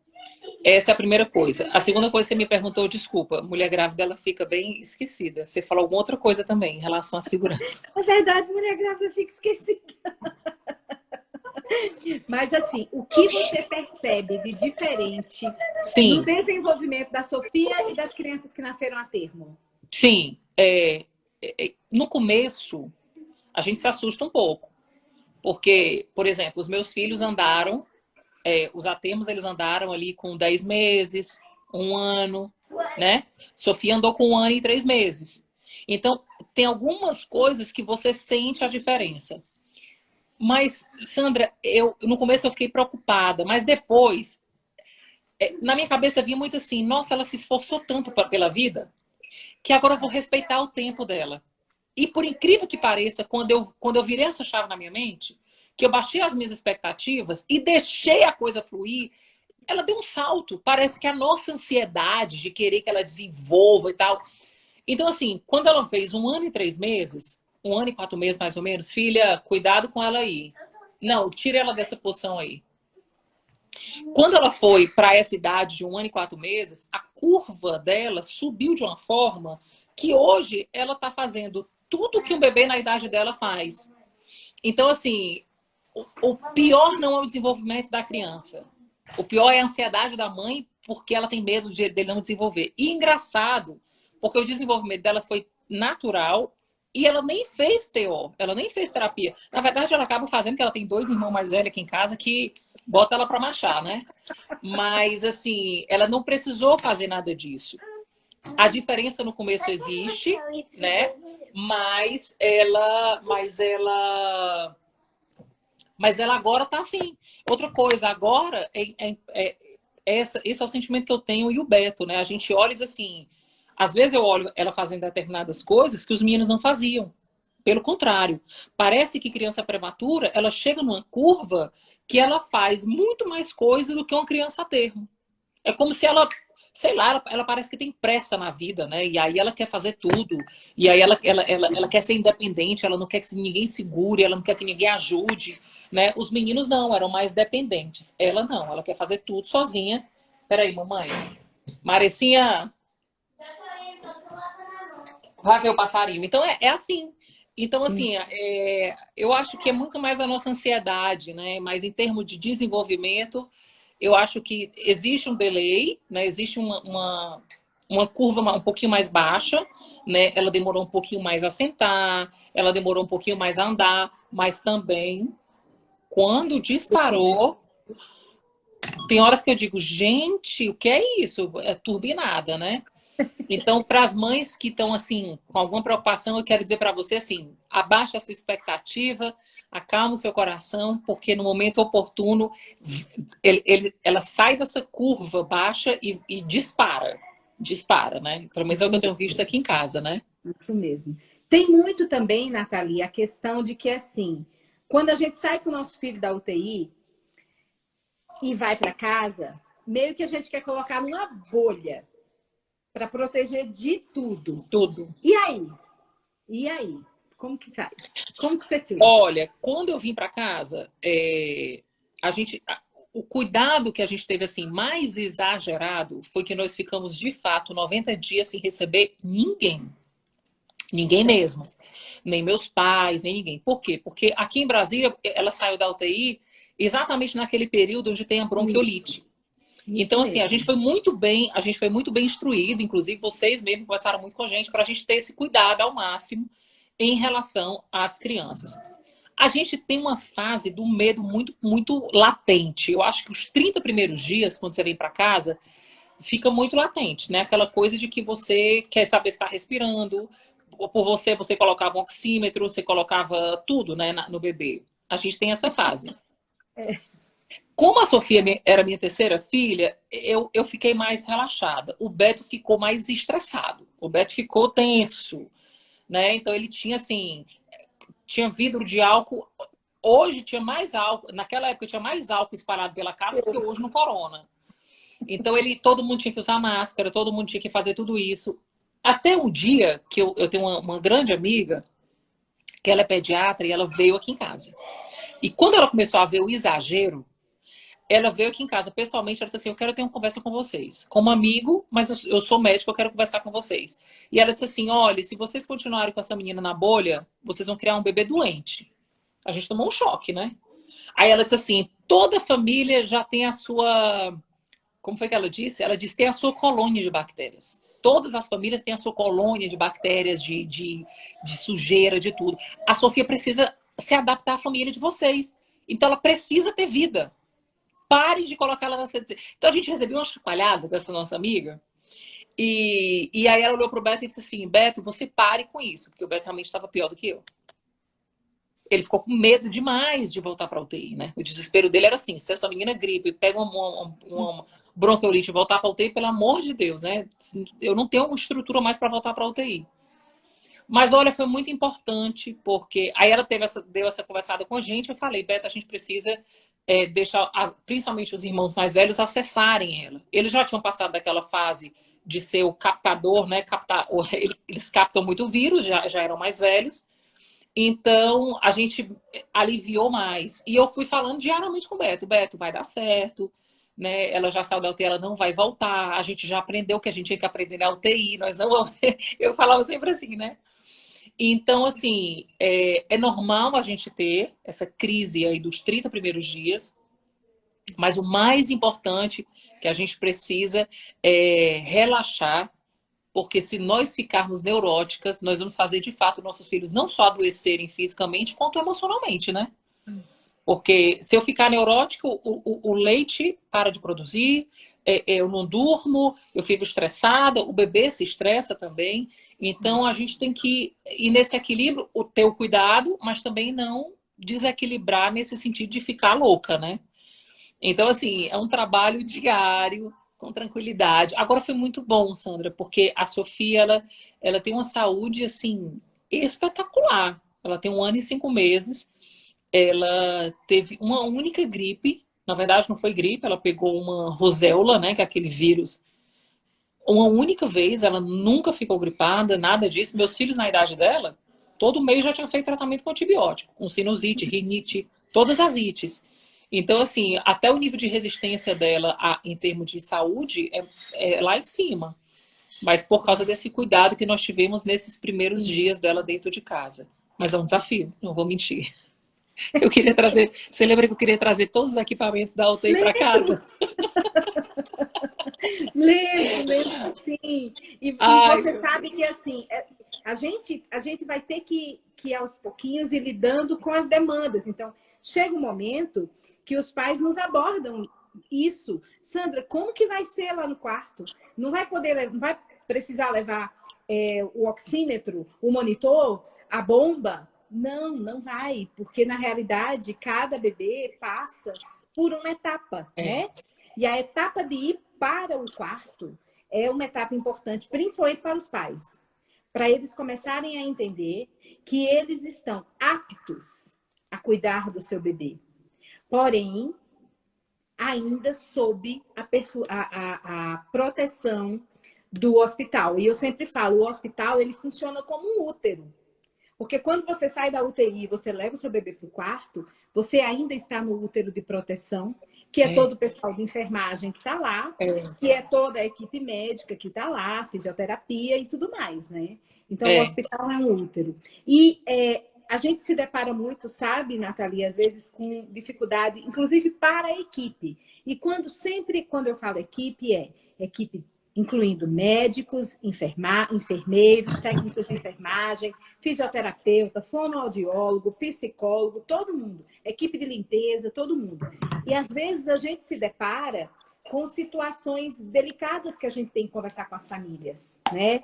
Essa é a primeira coisa. A segunda coisa que você me perguntou, desculpa, mulher grávida, ela fica bem esquecida. Você falou alguma outra coisa também em relação à segurança. É verdade, mulher grávida fica esquecida. Mas assim, o que você percebe de diferente Sim. no desenvolvimento da Sofia e das crianças que nasceram a termo? Sim. No começo, a gente se assusta um pouco. Porque, por exemplo, os meus filhos andaram, os atermos, eles andaram ali com 10 meses, 1 ano, né? Sofia andou com 1 ano e 3 meses. Então, tem algumas coisas que você sente a diferença. Mas, Sandra, no começo eu fiquei preocupada, mas depois, na minha cabeça vinha muito assim, nossa, ela se esforçou tanto pela vida, que agora eu vou respeitar o tempo dela. E por incrível que pareça, quando eu virei essa chave na minha mente, que eu baixei as minhas expectativas e deixei a coisa fluir, ela deu um salto. Parece que a nossa ansiedade de querer que ela desenvolva e tal. Então, assim, quando ela fez 1 ano e 3 meses, 1 ano e 4 meses mais ou menos, filha, cuidado com ela aí. Não, tira ela dessa posição aí. Quando ela foi para essa idade de 1 ano e 4 meses, a curva dela subiu de uma forma que hoje ela está fazendo tudo que um bebê na idade dela faz. Então, assim, o pior não é o desenvolvimento da criança. O pior é a ansiedade da mãe, porque ela tem medo dele não desenvolver. E engraçado, porque o desenvolvimento dela foi natural e ela nem fez TO, ela nem fez terapia. Na verdade, ela acaba fazendo, porque ela tem 2 irmãos mais velhos aqui em casa que bota ela para marchar, né? Mas, assim, ela não precisou fazer nada disso. A diferença no começo existe, né? Mas ela agora tá assim. Outra coisa, agora, esse é o sentimento que eu tenho e o Beto, né? A gente olha e diz assim, às vezes eu olho ela fazendo determinadas coisas que os meninos não faziam. Pelo contrário, parece que criança prematura, ela chega numa curva que ela faz muito mais coisa do que uma criança a termo. É como se ela, sei lá, ela parece que tem pressa na vida, né? E aí ela quer fazer tudo. E aí ela quer ser independente, ela não quer que ninguém segure, ela não quer que ninguém ajude, né? Os meninos não, eram mais dependentes. Ela não, ela quer fazer tudo sozinha. Peraí, mamãe. Marecinha, vai ver o passarinho. Então é assim. Então, assim, eu acho que é muito mais a nossa ansiedade, né? Mas em termos de desenvolvimento, eu acho que existe um delay, né? Existe uma curva um pouquinho mais baixa, né? Ela demorou um pouquinho mais a sentar, ela demorou um pouquinho mais a andar, mas também, quando disparou, tem horas que eu digo, gente, o que é isso? É turbinada, né? Então, para as mães que estão assim com alguma preocupação, eu quero dizer para você assim, abaixe a sua expectativa, acalme o seu coração, porque no momento oportuno ela sai dessa curva baixa e dispara, né? Pelo menos é o que eu tenho visto aqui em casa, né? Isso mesmo. Tem muito também, Nathalie, a questão de que assim, quando a gente sai com o nosso filho da UTI e vai para casa, meio que a gente quer colocar numa bolha para proteger de tudo. Tudo. E aí? E aí? Como que faz? Como que você fez? Olha, quando eu vim para casa, o cuidado que a gente teve assim mais exagerado foi que nós ficamos de fato 90 dias sem receber ninguém. Ninguém mesmo. Nem meus pais, nem ninguém. Por quê? Porque aqui em Brasília, ela saiu da UTI exatamente naquele período onde tem a bronquiolite. Então, assim, a gente foi muito bem instruído, inclusive vocês mesmos conversaram muito com a gente, para a gente ter esse cuidado ao máximo em relação às crianças. A gente tem uma fase do medo muito, muito latente. Eu acho que os 30 primeiros dias, quando você vem para casa, fica muito latente, né? Aquela coisa de que você quer saber se está respirando. Por você colocava um oxímetro, você colocava tudo, né, no bebê. A gente tem essa fase. Como a Sofia era minha terceira filha, eu fiquei mais relaxada. O Beto ficou mais estressado. O Beto ficou tenso, né? Então ele tinha assim, tinha vidro de álcool. Hoje tinha mais álcool. Naquela época tinha mais álcool espalhado pela casa do que hoje no corona. Então todo mundo tinha que usar máscara, todo mundo tinha que fazer tudo isso. Até um dia que eu tenho uma grande amiga, que ela é pediatra, e ela veio aqui em casa. E quando ela começou a ver o exagero, ela veio aqui em casa pessoalmente, ela disse assim, eu quero ter uma conversa com vocês. Como amigo, mas eu sou médico, eu quero conversar com vocês. E ela disse assim, olha, se vocês continuarem com essa menina na bolha, vocês vão criar um bebê doente. A gente tomou um choque, né? Aí ela disse assim, toda família já tem a sua... Como foi que ela disse? Ela disse tem a sua colônia de bactérias. Todas as famílias têm a sua colônia de bactérias, de sujeira, de tudo. A Sofia precisa se adaptar à família de vocês. Então ela precisa ter vida. Parem de colocar ela nessa... Então a gente recebeu uma chacoalhada dessa nossa amiga. E aí ela olhou pro Beto e disse assim, Beto, você pare com isso. Porque o Beto realmente estava pior do que eu. Ele ficou com medo demais de voltar para UTI, né? O desespero dele era assim, se essa menina gripe, pega uma bronquiolite e voltar para UTI, pelo amor de Deus, né? Eu não tenho uma estrutura mais para voltar para UTI. Mas olha, foi muito importante, porque aí ela deu essa conversada com a gente, eu falei, Beto, a gente precisa deixar, principalmente os irmãos mais velhos, acessarem ela. Eles já tinham passado daquela fase de ser o captador, né? Eles captam muito vírus, já eram mais velhos. Então, a gente aliviou mais. E eu fui falando diariamente com o Beto. Beto, vai dar certo. né? Ela já saiu da UTI, ela não vai voltar. A gente já aprendeu o que a gente tinha que aprender na UTI, nós não vamos... Eu falava sempre assim, né? Então, assim, é normal a gente ter essa crise aí dos 30 primeiros dias, mas o mais importante que a gente precisa é relaxar, porque se nós ficarmos neuróticas, nós vamos fazer de fato nossos filhos não só adoecerem fisicamente, quanto emocionalmente, né? Isso. Porque se eu ficar neurótico, o leite para de produzir, eu não durmo, eu fico estressada, o bebê se estressa também. Então a gente tem que ir nesse equilíbrio, ter o cuidado, mas também não desequilibrar nesse sentido de ficar louca, né? Então, assim, é um trabalho diário, com tranquilidade. Agora foi muito bom, Sandra, porque a Sofia, ela tem uma saúde, assim, espetacular. Ela tem 1 ano e 5 meses. Ela teve uma única gripe. Na verdade, não foi gripe, ela pegou uma roséola, né, que é aquele vírus. Uma única vez, ela nunca ficou gripada, nada disso. Meus filhos, na idade dela, todo mês já tinham feito tratamento com antibiótico, com sinusite, rinite, todas as ites. Então, assim, até o nível de resistência dela em termos de saúde é lá em cima. Mas por causa desse cuidado que nós tivemos nesses primeiros dias dela dentro de casa. Mas é um desafio, não vou mentir. Eu queria trazer. Você lembra que eu queria trazer todos os equipamentos da UTI para casa? Lembro, sim. E Ai, você sabe que, assim, a gente vai ter que aos pouquinhos ir lidando com as demandas. Então, chega um momento que os pais nos abordam isso. Sandra, como que vai ser lá no quarto? Não vai poder, não vai precisar levar o oxímetro, o monitor, a bomba? Não, não vai, porque na realidade cada bebê passa por uma etapa, né? E a etapa de ir para o quarto é uma etapa importante, principalmente para os pais, para eles começarem a entender que eles estão aptos a cuidar do seu bebê. Porém, ainda sob a proteção do hospital. E eu sempre falo, o hospital ele funciona como um útero. Porque quando você sai da UTI e você leva o seu bebê para o quarto, você ainda está no útero de proteção, que é todo o pessoal de enfermagem que está lá, que é toda a equipe médica que está lá, fisioterapia e tudo mais, né? Então, o hospital é um útero. E a gente se depara muito, sabe, Nathalie, às vezes com dificuldade, inclusive para a equipe. E sempre quando eu falo equipe, equipe incluindo médicos, enfermeiros, técnicos de enfermagem, fisioterapeuta, fonoaudiólogo, psicólogo, todo mundo, equipe de limpeza, todo mundo. E às vezes a gente se depara com situações delicadas que a gente tem que conversar com as famílias, né?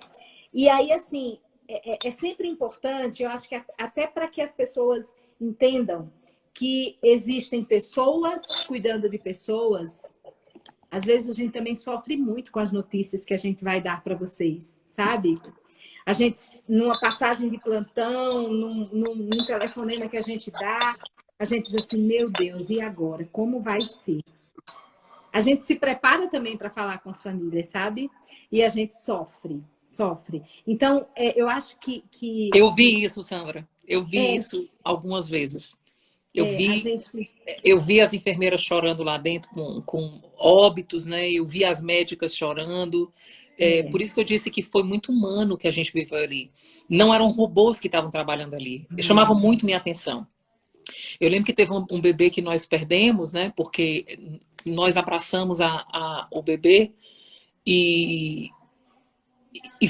E aí, assim, é sempre importante, eu acho que até para que as pessoas entendam que existem pessoas cuidando de pessoas. Às vezes a gente também sofre muito com as notícias que a gente vai dar para vocês, sabe? A gente, numa passagem de plantão, num telefonema que a gente dá, a gente diz assim, meu Deus, e agora? Como vai ser? A gente se prepara também para falar com as famílias, sabe? E a gente sofre. Então, eu acho que... Eu vi isso, Sandra. Eu vi isso algumas vezes. Eu vi as enfermeiras chorando lá dentro com óbitos, né? Eu vi as médicas chorando. Por isso que eu disse que foi muito humano que a gente viveu ali. Não eram robôs que estavam trabalhando ali. Chamavam muito minha atenção. Eu lembro que teve um bebê que nós perdemos, né? Porque nós abraçamos o bebê e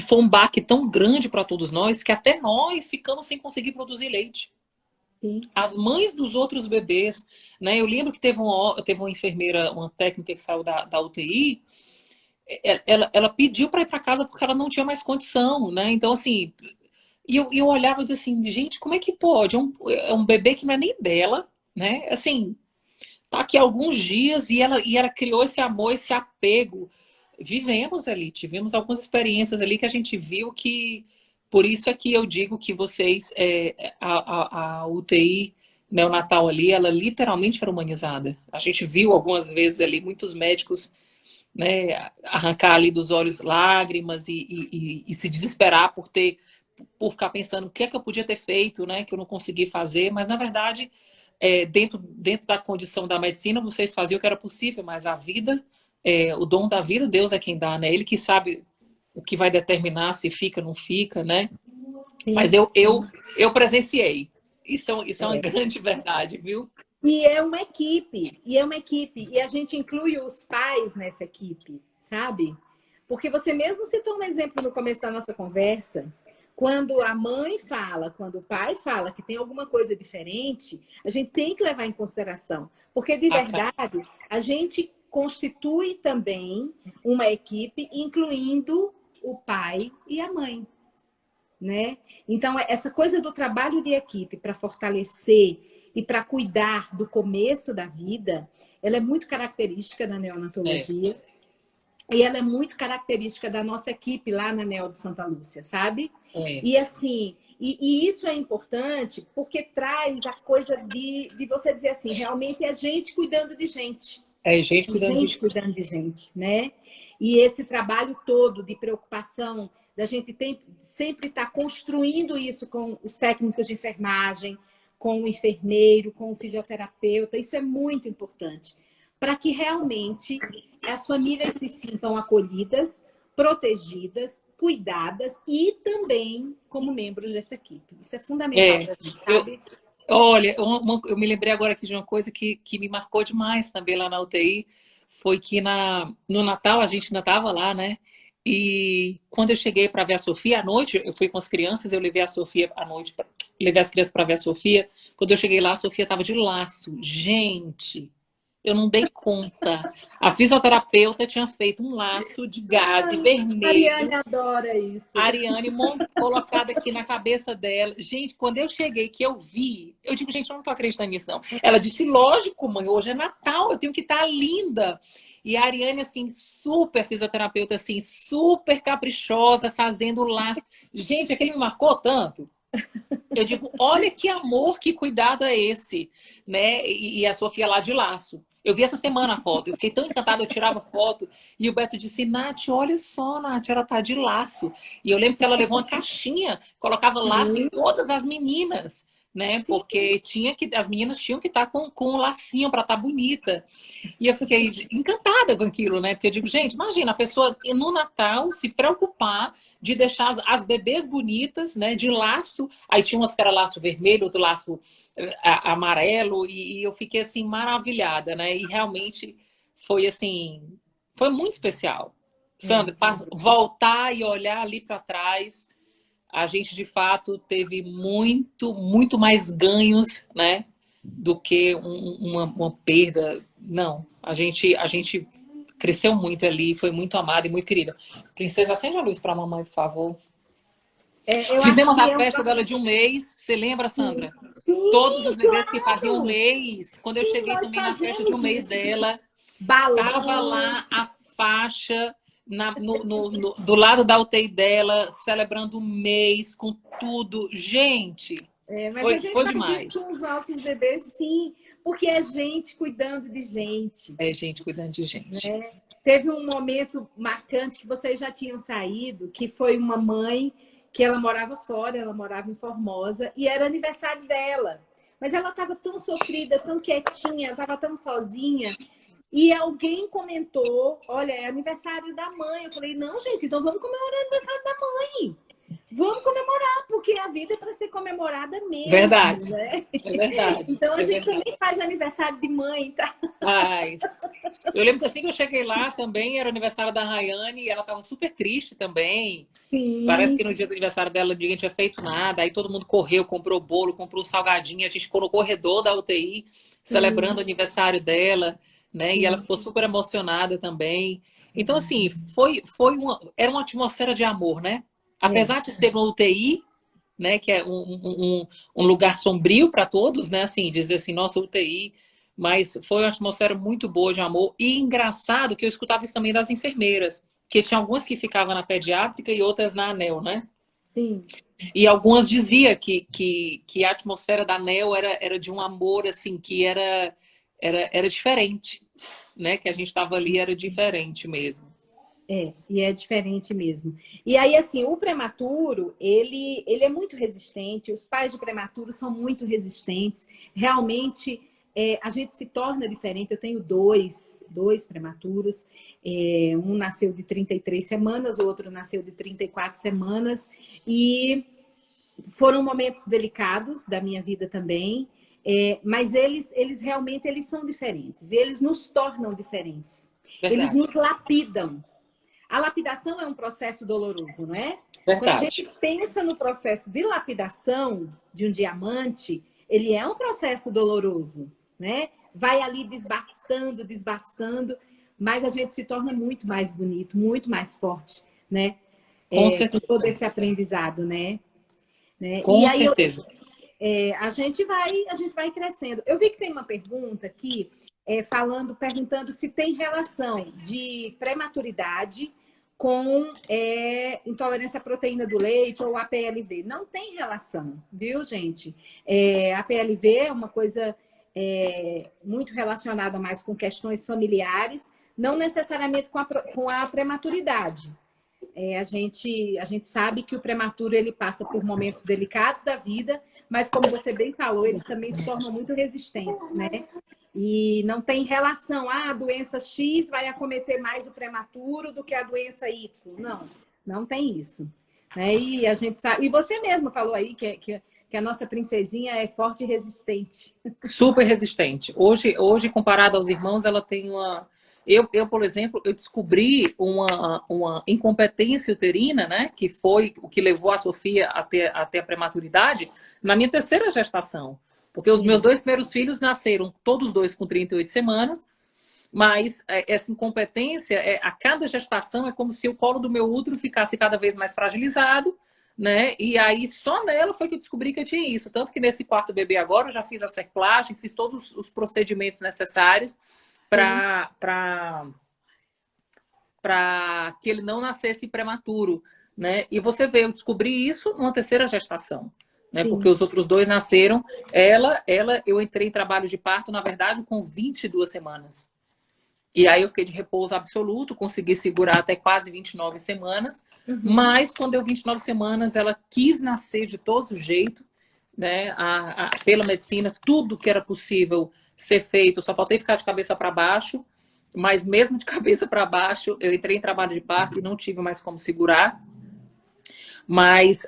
foi um baque tão grande para todos nós que até nós ficamos sem conseguir produzir leite. Sim. As mães dos outros bebês, né? Eu lembro que teve uma enfermeira, uma técnica que saiu da UTI, ela pediu para ir para casa porque ela não tinha mais condição, né? Então, assim, e eu olhava e dizia assim, gente, como é que pode? É um bebê que não é nem dela, né? Assim, tá aqui há alguns dias e ela criou esse amor, esse apego. Vivemos ali, tivemos algumas experiências ali que a gente viu que por isso é que eu digo que vocês, a UTI neonatal ali, ela literalmente era humanizada. A gente viu algumas vezes ali muitos médicos, né, arrancar ali dos olhos lágrimas e se desesperar por ficar pensando o que é que eu podia ter feito, né, que eu não consegui fazer, mas na verdade dentro da condição da medicina, vocês faziam o que era possível, mas a vida, o dom da vida, Deus é quem dá, né? Ele que sabe o que vai determinar se fica, não fica, né? Sim, mas eu presenciei. Isso é uma é. grande verdade, viu? E é uma equipe, e a gente inclui os pais nessa equipe, sabe? Porque você mesmo citou um exemplo no começo da nossa conversa, quando a mãe fala, quando o pai fala que tem alguma coisa diferente, a gente tem que levar em consideração, porque de verdade a gente constitui também uma equipe, incluindo o pai e a mãe, né? Então, essa coisa do trabalho de equipe para fortalecer e para cuidar do começo da vida, ela é muito característica da neonatologia e ela é muito característica da nossa equipe lá na Neo de Santa Lúcia, sabe? E assim, e isso é importante porque traz a coisa de você dizer assim, realmente é gente cuidando de gente. Gente cuidando de gente, né? E esse trabalho todo de preocupação da gente sempre estar construindo isso com os técnicos de enfermagem, com o enfermeiro, com o fisioterapeuta, isso é muito importante para que realmente as famílias se sintam acolhidas, protegidas, cuidadas e também como membros dessa equipe. Isso é fundamental para a gente, sabe? Olha, eu me lembrei agora aqui de uma coisa que me marcou demais também lá na UTI, foi que no Natal a gente ainda estava lá, né? E quando eu cheguei para ver a Sofia à noite, eu fui com as crianças, eu levei a Sofia à noite, levei as crianças para ver a Sofia. Quando eu cheguei lá, a Sofia estava de laço. Gente, eu não dei conta. A fisioterapeuta tinha feito um laço de gaze vermelho. A Ariane adora isso. A Ariane colocada aqui na cabeça dela. Gente, quando eu cheguei, que eu vi, eu digo, gente, eu não tô acreditando nisso, não. Ela disse, lógico, mãe, hoje é Natal, eu tenho que estar linda. E a Ariane, assim, super fisioterapeuta, assim, super caprichosa, fazendo laço. Gente, aquele me marcou tanto. Eu digo, olha que amor, que cuidado é esse, né? E a Sofia lá de laço. Eu vi essa semana a foto, eu fiquei tão encantada, eu tirava foto, e o Beto disse, Nath, olha só, Nath, ela tá de laço. E eu lembro que ela levou uma caixinha, colocava laço em todas as meninas, né? Porque as meninas tinham que estar com um lacinho para estar bonita. E eu fiquei encantada com aquilo, né? Porque eu digo, gente, imagina a pessoa no Natal se preocupar de deixar as bebês bonitas, né? De laço. Aí tinha umas que era laço vermelho, outro laço amarelo. E eu fiquei, assim, maravilhada, né? E realmente foi, assim, foi muito especial. Sandra, voltar e olhar ali para trás, a gente, de fato, teve muito mais ganhos, né? Do que uma perda. Não, a gente cresceu muito ali, foi muito amada e muito querida. Princesa, acende a luz para a mamãe, por favor. Fizemos a festa dela de um mês. Você lembra, Sandra? Sim, todos os bebês que faziam um mês. Quando eu cheguei também na festa de um mês dela, tava lá a faixa do lado da UTI dela, celebrando um mês com tudo. Gente, mas foi, a gente foi faz demais. isso com os nossos bebês, sim, porque é gente cuidando de gente. É gente cuidando de gente. Né? Teve um momento marcante que vocês já tinham saído, que foi uma mãe que ela morava fora, ela morava em Formosa, e era aniversário dela. Mas ela estava tão sofrida, tão quietinha, estava tão sozinha. E alguém comentou, olha, é aniversário da mãe. Eu falei, não, gente, então vamos comemorar o aniversário da mãe. Vamos comemorar, porque a vida é para ser comemorada mesmo. Verdade. Né? É verdade. Então a gente também faz aniversário de mãe, tá? Eu lembro que assim que eu cheguei lá também era aniversário da Rayane e ela estava super triste também. Sim. Parece que no dia do aniversário dela ninguém tinha feito nada. Aí todo mundo correu, comprou bolo, comprou salgadinho. A gente ficou no corredor da UTI celebrando o aniversário dela, né? E ela ficou super emocionada também. Então, assim, era uma atmosfera de amor, né? Apesar de ser uma UTI, né, que é um lugar sombrio para todos, né, assim, dizer assim, nossa, UTI, mas foi uma atmosfera muito boa de amor. E engraçado que eu escutava isso também das enfermeiras, que tinha algumas que ficavam na pediátrica e outras na ANEL, né? Sim. E algumas diziam que a atmosfera da ANEL era de um amor, assim, que era diferente, né? Que a gente estava ali era diferente mesmo. E é diferente mesmo. E aí, assim, o prematuro, ele é muito resistente, os pais de prematuro são muito resistentes. Realmente, a gente se torna diferente. Eu tenho dois prematuros. Um nasceu de 33 semanas, o outro nasceu de 34 semanas. E foram momentos delicados da minha vida também. Mas eles realmente eles são diferentes. E eles nos tornam diferentes. Eles Verdade. nos lapidam. A lapidação é um processo doloroso, não é? Quando a gente Verdade. pensa no processo de lapidação de um diamante, ele é um processo doloroso, né? Vai ali desbastando, desbastando, mas a gente se torna muito mais bonito, muito mais forte, né? Com Com todo certeza. esse aprendizado, né? E Com aí certeza. a gente vai crescendo. Eu vi que tem uma pergunta aqui, perguntando se tem relação de prematuridade com intolerância à proteína do leite ou APLV. Não tem relação, viu, gente? APLV é uma coisa muito relacionada mais com questões familiares, não necessariamente com a prematuridade. A gente sabe que o prematuro ele passa por momentos delicados da vida, mas como você bem falou, eles também se tornam muito resistentes, né? E não tem relação, a doença X vai acometer mais o prematuro do que a doença Y. Não, não tem isso. Né? E a gente sabe. E você mesma falou aí que a nossa princesinha é forte e resistente. Super resistente. Hoje, comparado aos irmãos, ela tem uma. Por exemplo, eu descobri uma incompetência uterina, né? Que foi o que levou a Sofia até a prematuridade, na minha terceira gestação. Porque os meus Sim. dois primeiros filhos nasceram, todos dois com 38 semanas, mas essa incompetência, a cada gestação, é como se o colo do meu útero ficasse cada vez mais fragilizado, né? E aí só nela foi que eu descobri que eu tinha isso. Tanto que nesse quarto bebê agora eu já fiz a cerclagem, fiz todos os procedimentos necessários para que ele não nascesse prematuro, né? E você vê, eu descobri isso numa terceira gestação, né? Porque Sim. os outros dois nasceram. Eu entrei em trabalho de parto, na verdade, com 22 semanas. E aí eu fiquei de repouso absoluto, consegui segurar até quase 29 semanas. Uhum. Mas quando deu 29 semanas, ela quis nascer de todo jeito, né? Pela medicina, tudo que era possível ser feito, só faltei ficar de cabeça para baixo. Mas mesmo de cabeça para baixo, eu entrei em trabalho de parto e não tive mais como segurar. Mas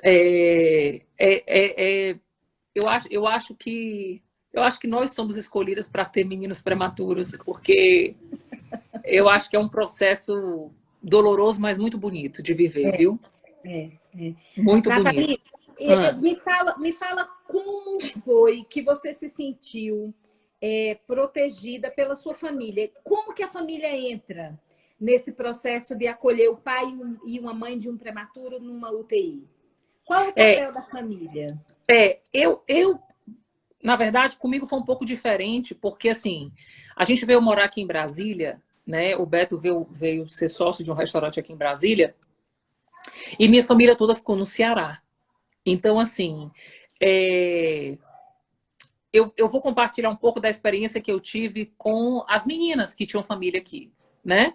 eu acho que nós somos escolhidas para ter meninos prematuros, porque eu acho que é um processo doloroso, mas muito bonito de viver, viu? É, é. Muito bonito. Nathalie, Ah, me fala como foi que você se sentiu protegida pela sua família. Como que a família entra nesse processo de acolher o pai e uma mãe de um prematuro numa UTI? Qual é o é, papel da família? na verdade, comigo foi um pouco diferente, porque assim, a gente veio morar aqui em Brasília, né? O Beto veio ser sócio de um restaurante aqui em Brasília, e minha família toda ficou no Ceará. Então, assim, é, eu vou compartilhar um pouco da experiência que eu tive com as meninas que tinham família aqui, né?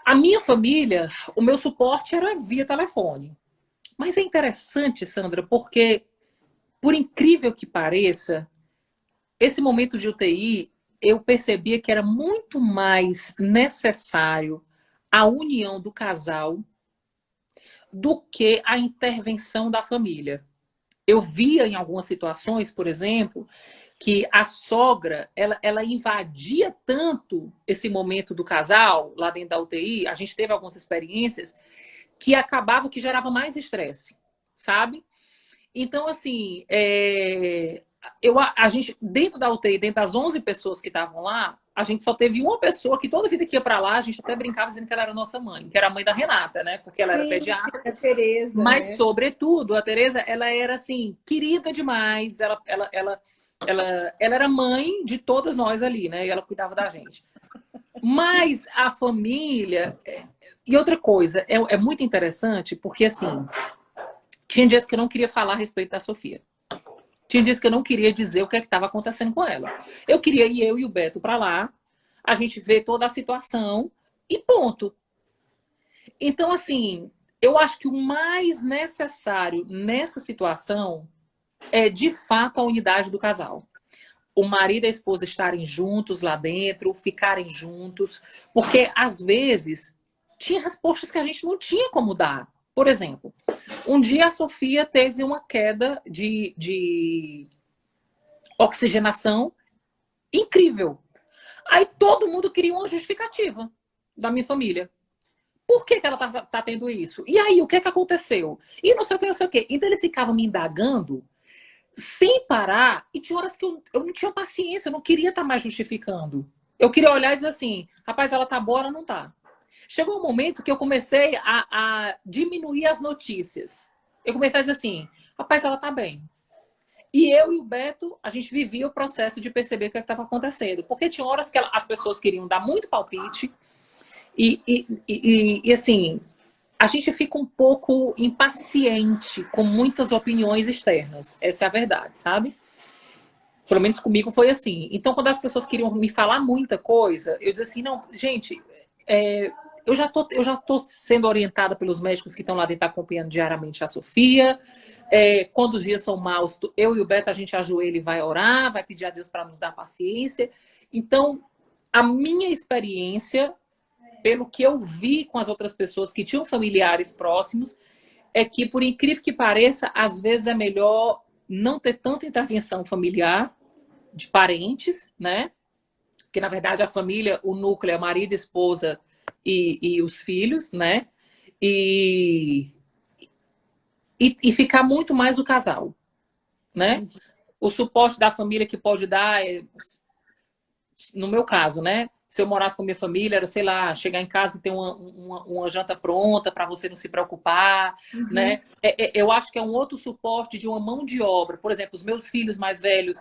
A minha família, o meu suporte era via telefone. Mas é interessante, Sandra, porque, por incrível que pareça, esse momento de UTI, eu percebia que era muito mais necessário a união do casal do que a intervenção da família. Eu via em algumas situações, por exemplo, que a sogra, ela invadia tanto esse momento do casal, lá dentro da UTI, a gente teve algumas experiências, que acabava que gerava mais estresse, sabe? Então, assim, a gente, dentro da UTI, dentro das 11 pessoas que estavam lá, a gente só teve uma pessoa que toda vida que ia para lá, a gente até brincava dizendo que ela era nossa mãe, que era a mãe da Renata, né? Porque ela era Sim, pediatra. a Tereza, Mas, né? sobretudo, a Tereza, ela era, assim, querida demais. Ela era mãe de todas nós ali, né? E ela cuidava da gente. Mas a família... E outra coisa, é muito interessante, porque, assim, tinha dias que eu não queria falar a respeito da Sofia. Tinha dias que eu não queria dizer o que estava acontecendo com ela. Eu queria ir eu e o Beto para lá, a gente ver toda a situação e ponto. Então, assim, eu acho que o mais necessário nessa situação é, de fato, a unidade do casal. O marido e a esposa estarem juntos lá dentro, ficarem juntos, porque às vezes tinha respostas que a gente não tinha como dar. Por exemplo, um dia a Sofia teve uma queda de oxigenação incrível. Aí todo mundo queria uma justificativa da minha família. Por que ela tá tendo isso? E aí, o que aconteceu? E não sei o que, não sei o que. Então eles ficavam me indagando sem parar, e tinha horas que eu não tinha paciência, eu não queria estar mais justificando. Eu queria olhar e dizer assim, rapaz, ela tá boa, ela não tá. Chegou um momento que eu comecei a diminuir as notícias. Eu comecei a dizer assim, rapaz, ela tá bem. E eu e o Beto, a gente vivia o processo de perceber o que estava acontecendo. Porque tinha horas que as pessoas queriam dar muito palpite e assim, a gente fica um pouco impaciente com muitas opiniões externas. Essa é a verdade, sabe? Pelo menos comigo foi assim. Então, quando as pessoas queriam me falar muita coisa, eu dizia assim, não, gente, eu já tô sendo orientada pelos médicos que estão lá dentro acompanhando diariamente a Sofia. Quando os dias são maus, eu e o Beto, a gente ajoelha e vai orar, vai pedir a Deus para nos dar paciência. Então, a minha experiência, pelo que eu vi com as outras pessoas que tinham familiares próximos, é que, por incrível que pareça, às vezes é melhor não ter tanta intervenção familiar de parentes, né? Porque, na verdade, a família, o núcleo é marido, esposa e os filhos, né? E, e ficar muito mais o casal, né? O suporte da família que pode dar, no meu caso, né? Se eu morasse com a minha família, era, sei lá, chegar em casa e ter uma janta pronta para você não se preocupar, né? Eu acho que é um outro suporte de uma mão de obra. Por exemplo, os meus filhos mais velhos,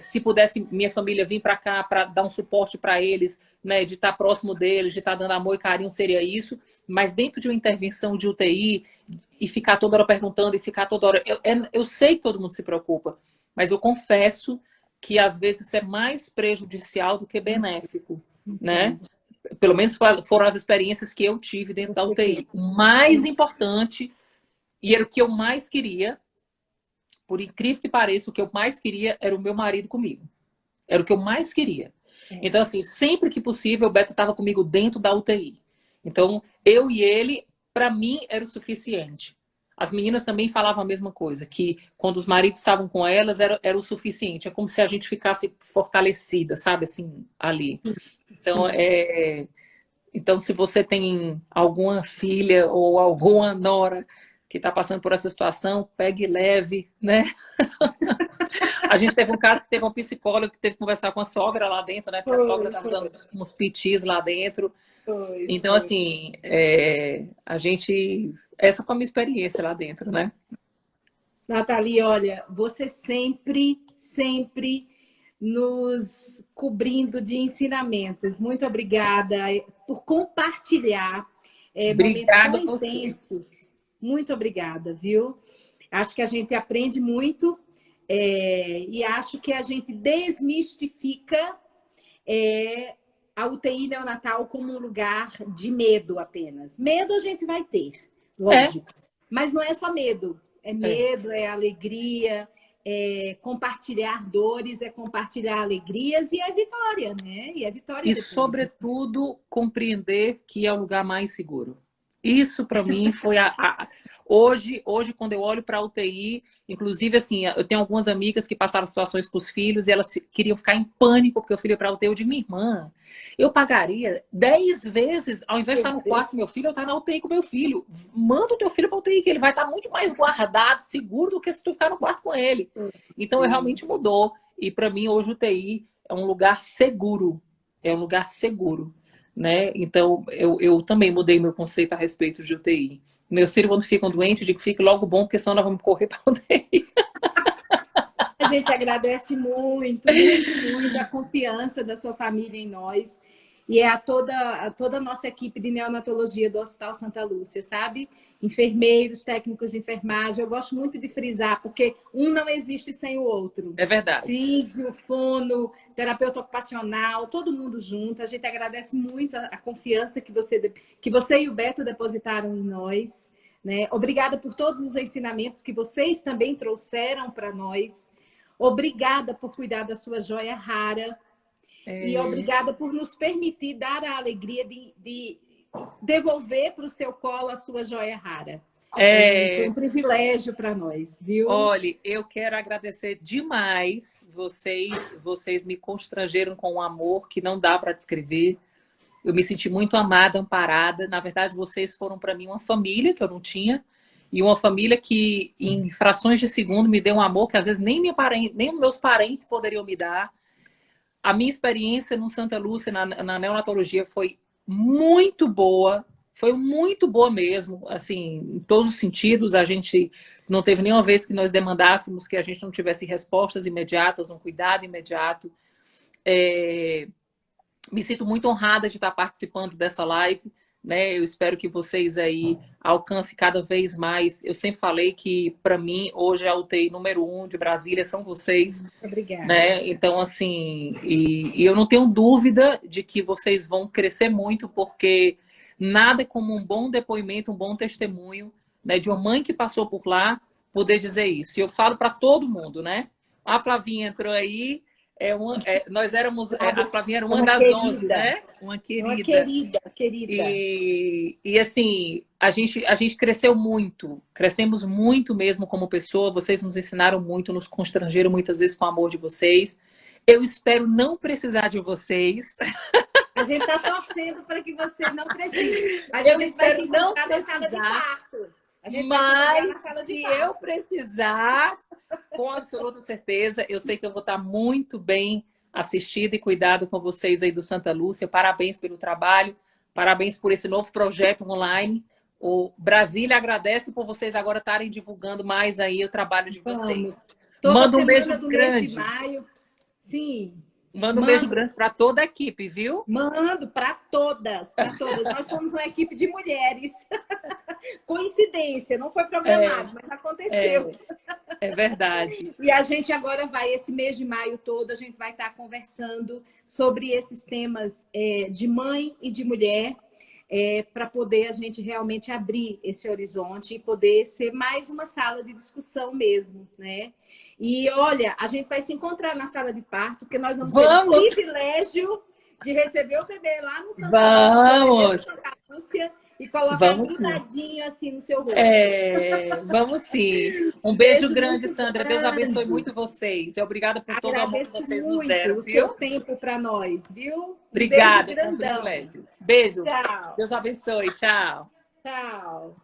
se pudesse minha família vir para cá para dar um suporte para eles, né? De estar próximo deles, de estar dando amor e carinho, seria isso. Mas dentro de uma intervenção de UTI e ficar toda hora perguntando e ficar toda hora... Eu sei que todo mundo se preocupa, mas eu confesso que às vezes é mais prejudicial do que benéfico, né? Pelo menos foram as experiências que eu tive dentro da UTI. O mais importante, e era o que eu mais queria, por incrível que pareça, o que eu mais queria era o meu marido comigo. Era o que eu mais queria. Então, assim, sempre que possível, o Beto estava comigo dentro da UTI. Então, eu e ele, para mim, era o suficiente. As meninas também falavam a mesma coisa, que quando os maridos estavam com elas, era o suficiente. É como se a gente ficasse fortalecida, sabe, assim, ali. Então, então, se você tem alguma filha ou alguma nora que está passando por essa situação, pegue leve, né? A gente teve um caso que teve um psicólogo que teve que conversar com a sogra lá dentro, né? Porque a sogra estava dando uns pitis lá dentro. Então, assim, a gente... Essa foi a minha experiência lá dentro, né? Nathalie, olha, você sempre, sempre nos cobrindo de ensinamentos. Muito obrigada por compartilhar momentos tão intensos. Muito obrigada, viu? Acho que a gente aprende muito e acho que a gente desmistifica a UTI neonatal como um lugar de medo apenas. Medo a gente vai ter, lógico. Mas não é só medo. É medo, é alegria, é compartilhar dores, é compartilhar alegrias e é vitória, né? E é vitória depois. Sobretudo, compreender que é o lugar mais seguro. Isso, para mim, foi Hoje, quando eu olho para a UTI, inclusive, assim, eu tenho algumas amigas que passaram situações com os filhos e elas queriam ficar em pânico porque o filho ia para a UTI. Eu digo, minha irmã, eu pagaria 10 vezes, ao invés de estar no quarto com meu filho, eu estar na UTI com meu filho. Manda o teu filho para a UTI, que ele vai estar muito mais guardado, seguro, do que se tu ficar no quarto com ele. Então, realmente mudou. E, para mim, hoje, a UTI é um lugar seguro. É um lugar seguro. Né? Então, eu também mudei meu conceito a respeito de UTI. Meus filhos, quando ficam doentes, eu digo que fique logo bom, porque senão nós vamos correr para UTI. A gente agradece muito, muito, muito a confiança da sua família em nós. e é a toda a nossa equipe de neonatologia do Hospital Santa Lúcia, sabe? Enfermeiros, técnicos de enfermagem. Eu gosto muito de frisar, porque um não existe sem o outro. É verdade. Físio, fono, terapeuta ocupacional, todo mundo junto. A gente agradece muito a confiança que você e o Beto depositaram em nós. Né? Obrigada por todos os ensinamentos que vocês também trouxeram para nós. Obrigada por cuidar da sua joia rara. E obrigada por nos permitir dar a alegria de devolver para o seu colo a sua joia rara. Foi um privilégio para nós, viu? Olha, eu quero agradecer demais vocês. Vocês me constrangeram com um amor que não dá para descrever. Eu me senti muito amada, amparada. Na verdade, vocês foram para mim uma família que eu não tinha. E uma família que, em frações de segundo, me deu um amor que às vezes nem meus parentes poderiam me dar. A minha experiência no Santa Lúcia, na neonatologia, foi muito boa mesmo, assim, em todos os sentidos. A gente não teve nenhuma vez que nós demandássemos que a gente não tivesse respostas imediatas, um cuidado imediato. Me sinto muito honrada de estar participando dessa live, né? Eu espero que vocês aí alcancem cada vez mais. Eu sempre falei que, para mim, hoje a UTI número 1 de Brasília são vocês. Obrigada. Né? Então, assim, e eu não tenho dúvida de que vocês vão crescer muito, porque nada como um bom depoimento, um bom testemunho, né, de uma mãe que passou por lá, poder dizer isso. E eu falo para todo mundo, né? A Flavinha entrou aí, nós éramos, a Flavinha era uma das querida. 11, né? Uma querida. Uma querida. E assim, a gente cresceu muito, crescemos muito mesmo como pessoa. Vocês nos ensinaram muito, nos constrangeram muitas vezes com o amor de vocês. Eu espero não precisar de vocês. A gente está torcendo para que você não precise. Eu espero não precisar. Mas se eu precisar, com absoluta certeza, eu sei que eu vou estar muito bem assistida e cuidado com vocês aí do Santa Lúcia. Parabéns pelo trabalho, parabéns por esse novo projeto online. O Brasília agradece por vocês agora estarem divulgando mais aí o trabalho de vocês. Manda um beijo grande. Sim. Manda um beijo grande para toda a equipe, viu? Mando para todas, para todas. Nós somos uma equipe de mulheres. Coincidência, não foi programado, mas aconteceu. É verdade. E a gente agora vai, esse mês de maio todo, a gente vai estar conversando sobre esses temas de mãe e de mulher, para poder a gente realmente abrir esse horizonte e poder ser mais uma sala de discussão mesmo, né? E olha, a gente vai se encontrar na sala de parto, porque nós vamos ter o privilégio de receber o bebê lá no Santa Lúcia e colocar grudadinho assim no seu rosto. Vamos sim. Um beijo grande, Sandra. Deus abençoe muito vocês. E obrigada por todo o amor que vocês nos deram, viu? O seu tempo para nós, viu? Obrigada. Beijo grandão. Beijo. Tchau. Deus abençoe. Tchau. Tchau.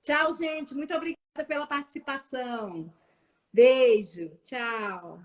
Tchau, gente. Muito obrigada pela participação. Beijo. Tchau.